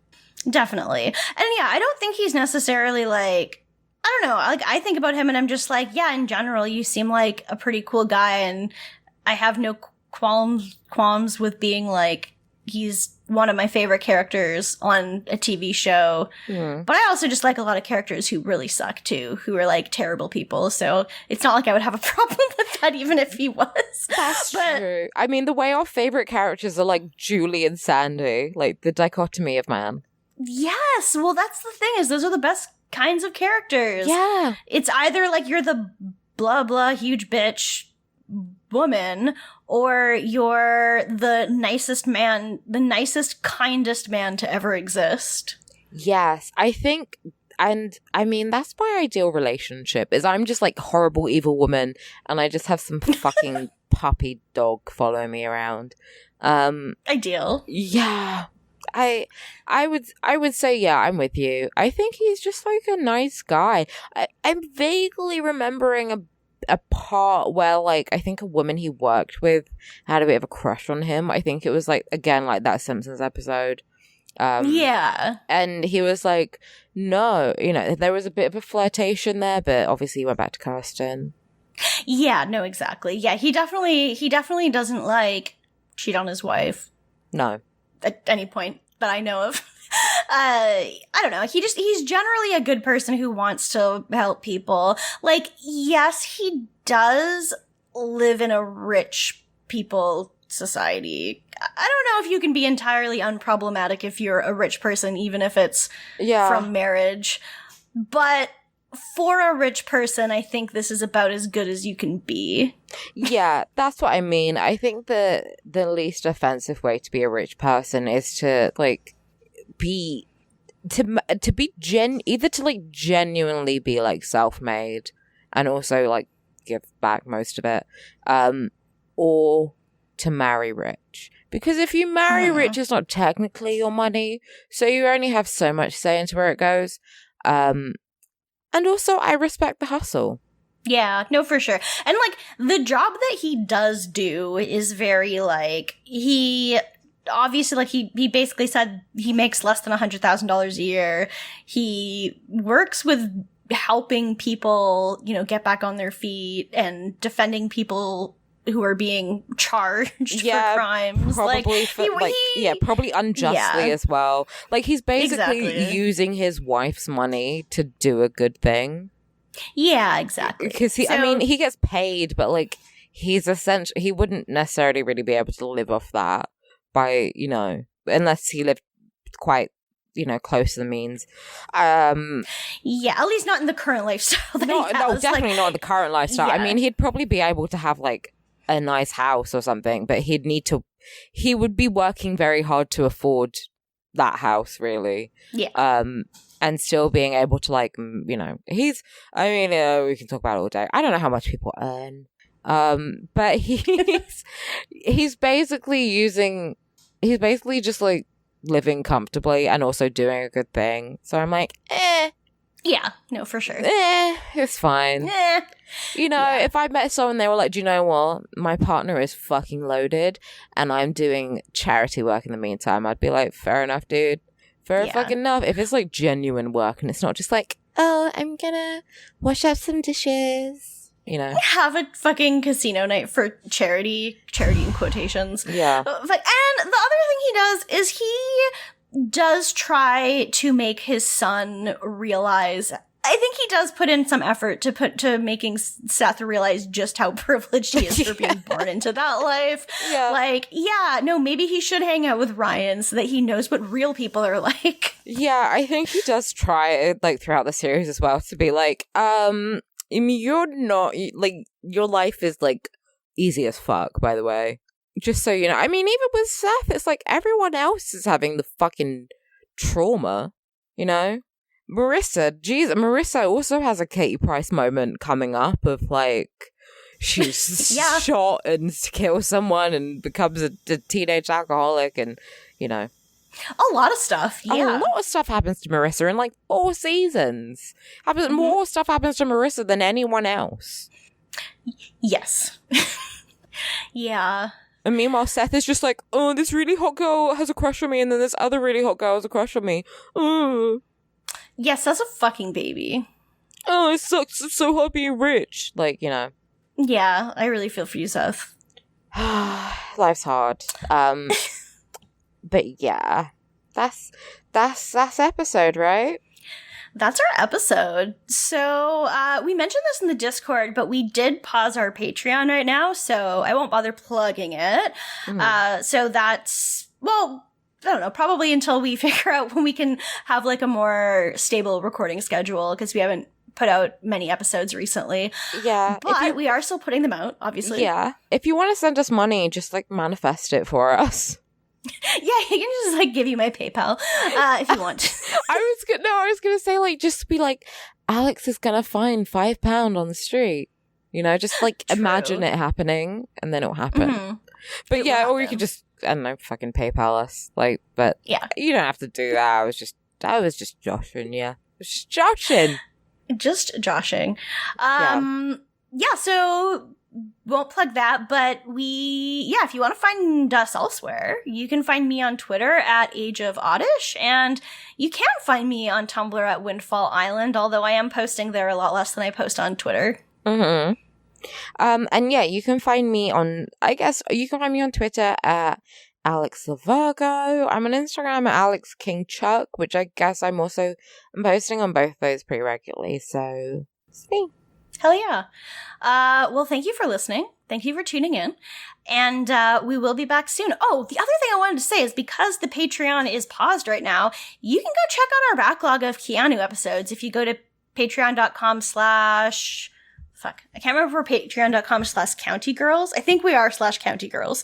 Definitely. And yeah, I don't think he's necessarily like, I don't know, like I think about him and I'm just like, yeah, in general, you seem like a pretty cool guy and I have no qualms with being like, he's one of my favorite characters on a TV show. But I also just like a lot of characters who really suck too, who are like terrible people. So it's not like I would have a problem with that even if he was. That's true. I mean, the way our favorite characters are like Julie and Sandy, like the dichotomy of man. Yes. Well, that's the thing is those are the best kinds of characters. Yeah. It's either like you're the blah, blah, huge bitch woman or you're the nicest man, the nicest, kindest man to ever exist. Yes. I think, and I mean, that's my ideal relationship is I'm just like horrible, evil woman and I just have some fucking puppy dog following me around. Ideal. Yeah. I would say, yeah, I'm with you. I think he's just like a nice guy. I'm vaguely remembering a part where, like, I think a woman he worked with had a bit of a crush on him. I think it was, like, again, like that Simpsons episode. Yeah. And he was like, no, you know, there was a bit of a flirtation there, but obviously he went back to Kirsten. Yeah, no, exactly. Yeah, he definitely doesn't, like, cheat on his wife. No. At any point that I know of. I don't know. He's generally a good person who wants to help people. Like, yes, he does live in a rich people society. I don't know if you can be entirely unproblematic if you're a rich person, even if it's from marriage. But for a rich person, I think this is about as good as you can be. Yeah, that's what I mean. I think the least offensive way to be a rich person is to, like, either to, like, genuinely be, like, self-made and also, like, give back most of it, or to marry rich. Because if you marry rich, it's not technically your money, so you only have so much say into where it goes. And also, I respect the hustle. Yeah, no, for sure. And, like, the job that he does do is very, like, he obviously, like, he basically said he makes less than $100,000 a year. He works with helping people, you know, get back on their feet and defending people who are being charged for crimes. Probably like, probably unjustly as well. Like, he's basically using his wife's money to do a good thing. Yeah, exactly. Because he gets paid, but, like, he wouldn't necessarily really be able to live off that by, you know, unless he lived quite, you know, close to the means. Yeah, at least not in the current lifestyle. No, definitely not in the current lifestyle. Yeah. I mean, he'd probably be able to have, like, a nice house or something, but he would be working very hard to afford that house, really. Yeah. And still being able to, like, you know, we can talk about it all day. I don't know how much people earn. But he's basically just, like, living comfortably and also doing a good thing. So I'm like, Yeah, no, for sure. It's fine. You know, if I met someone, they were like, do you know what? My partner is fucking loaded and I'm doing charity work in the meantime. I'd be like, fair enough, dude. Fair fucking enough. If it's, like, genuine work and it's not just like, oh, I'm gonna wash up some dishes, you know. Have a fucking casino night for charity in quotations. Yeah. And the other thing he does is he does try to make his son realize, I think he does put in some effort to making Seth realize just how privileged he is for being born into that life. Yeah. Like, yeah, no, maybe he should hang out with Ryan so that he knows what real people are like. Yeah, I think he does try, like, throughout the series as well to be like, I mean, you're not, like, your life is, like, easy as fuck, by the way. Just so you know. I mean, even with Seth, it's like everyone else is having the fucking trauma, you know? Marissa also has a Katie Price moment coming up of, like, she's shot and kills someone and becomes a teenage alcoholic and, you know. A lot of stuff, yeah. A lot of stuff happens to Marissa in, like, 4 seasons. More stuff happens to Marissa than anyone else. Yes. Yeah. And meanwhile, Seth is just like, oh, this really hot girl has a crush on me, and then this other really hot girl has a crush on me. Oh. Yes, that's a fucking baby. Oh, it sucks. It's so hard being rich. Like, you know. Yeah, I really feel for you, Seth. Life's hard. But yeah, that's episode, right? That's our episode. So we mentioned this in the Discord, but we did pause our Patreon right now, so I won't bother plugging it. So that's, well, I don't know, probably until we figure out when we can have, like, a more stable recording schedule, because we haven't put out many episodes recently. Yeah. But we are still putting them out, obviously. Yeah. If you want to send us money, just, like, manifest it for us. Yeah, you can just, like, give you my PayPal if you want. I was gonna say, like, just be like, Alex is gonna find £5 on the street. You know, just, like, imagine it happening, and then it'll happen. But or you could just, I don't know, fucking PayPal us. Like, but you don't have to do that. I was just joshing, yeah. Just joshing. Just joshing. yeah, so won't plug that, but if you want to find us elsewhere, you can find me on Twitter at Age of Oddish, and you can find me on Tumblr at Windfall Island, although I am posting there a lot less than I post on Twitter. Mm-hmm. And yeah, you can find me on Twitter at Alex Lavargo. I'm on Instagram at Alex King Chuck, which I guess I'm posting on both those pretty regularly, so it's me. Hell yeah. Well, thank you for listening. Thank you for tuning in. And we will be back soon. Oh, the other thing I wanted to say is because the Patreon is paused right now, you can go check out our backlog of Keanu episodes if you go to patreon.com/ I can't remember if we're patreon.com/countygirls. I think we are /countygirls.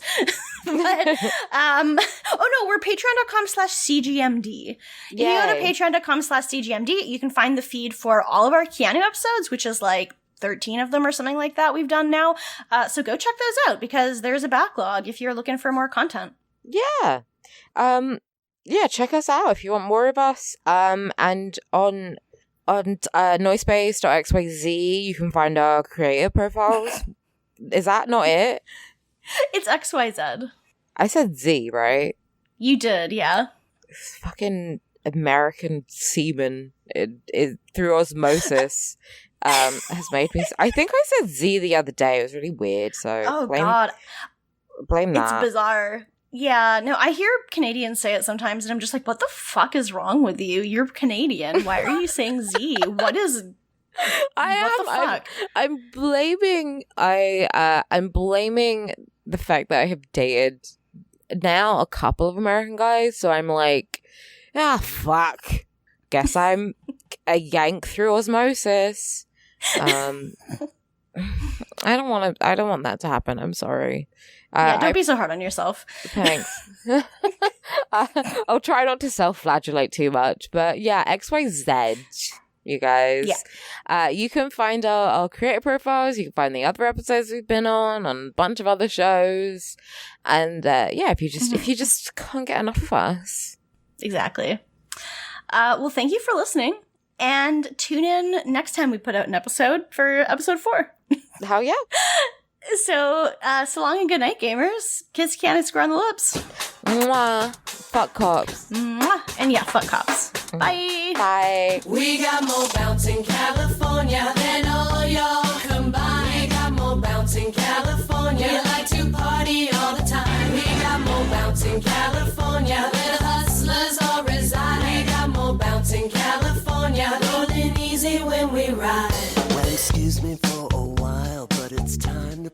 But, we're patreon.com/CGMD. If you go to patreon.com/CGMD, you can find the feed for all of our Keanu episodes, which is like 13 of them or something like that we've done now. So go check those out because there's a backlog if you're looking for more content. Yeah. Check us out if you want more of us. And on noisepace.xyz, you can find our creator profiles. Is that not it? It's XYZ. I said Z, right? You did, yeah. This fucking American seaman through osmosis has made me... I think I said Z the other day. It was really weird, so... God. Blame that. It's bizarre. Yeah, no, I hear Canadians say it sometimes, and I'm just like, what the fuck is wrong with you? You're Canadian. Why are you saying Z? What is... What the fuck? I'm blaming the fact that I have dated now a couple of American guys, so I'm like, fuck. Guess I'm a yank through osmosis. I don't want that to happen. I'm sorry. Don't be so hard on yourself. Thanks. I'll try not to self-flagellate too much, but yeah, XYZ, you guys. Yeah. You can find our creator profiles. You can find the other episodes we've been on a bunch of other shows, and if you just can't get enough of us. Exactly. Well, thank you for listening, and tune in next time we put out an episode for episode 4. Hell yeah. So long and good night, gamers. Kiss Keanu square on the lips. Mwah. Fuck cops. Mwah. And fuck cops. Bye. Bye. We got more bounce in California than all y'all combined. We got more bounce in California. We like to party all the time. We got more bounce in California where the hustlers all reside. We got more bounce in California. Rolling easy when we ride. Well, excuse me for a while, but it's time to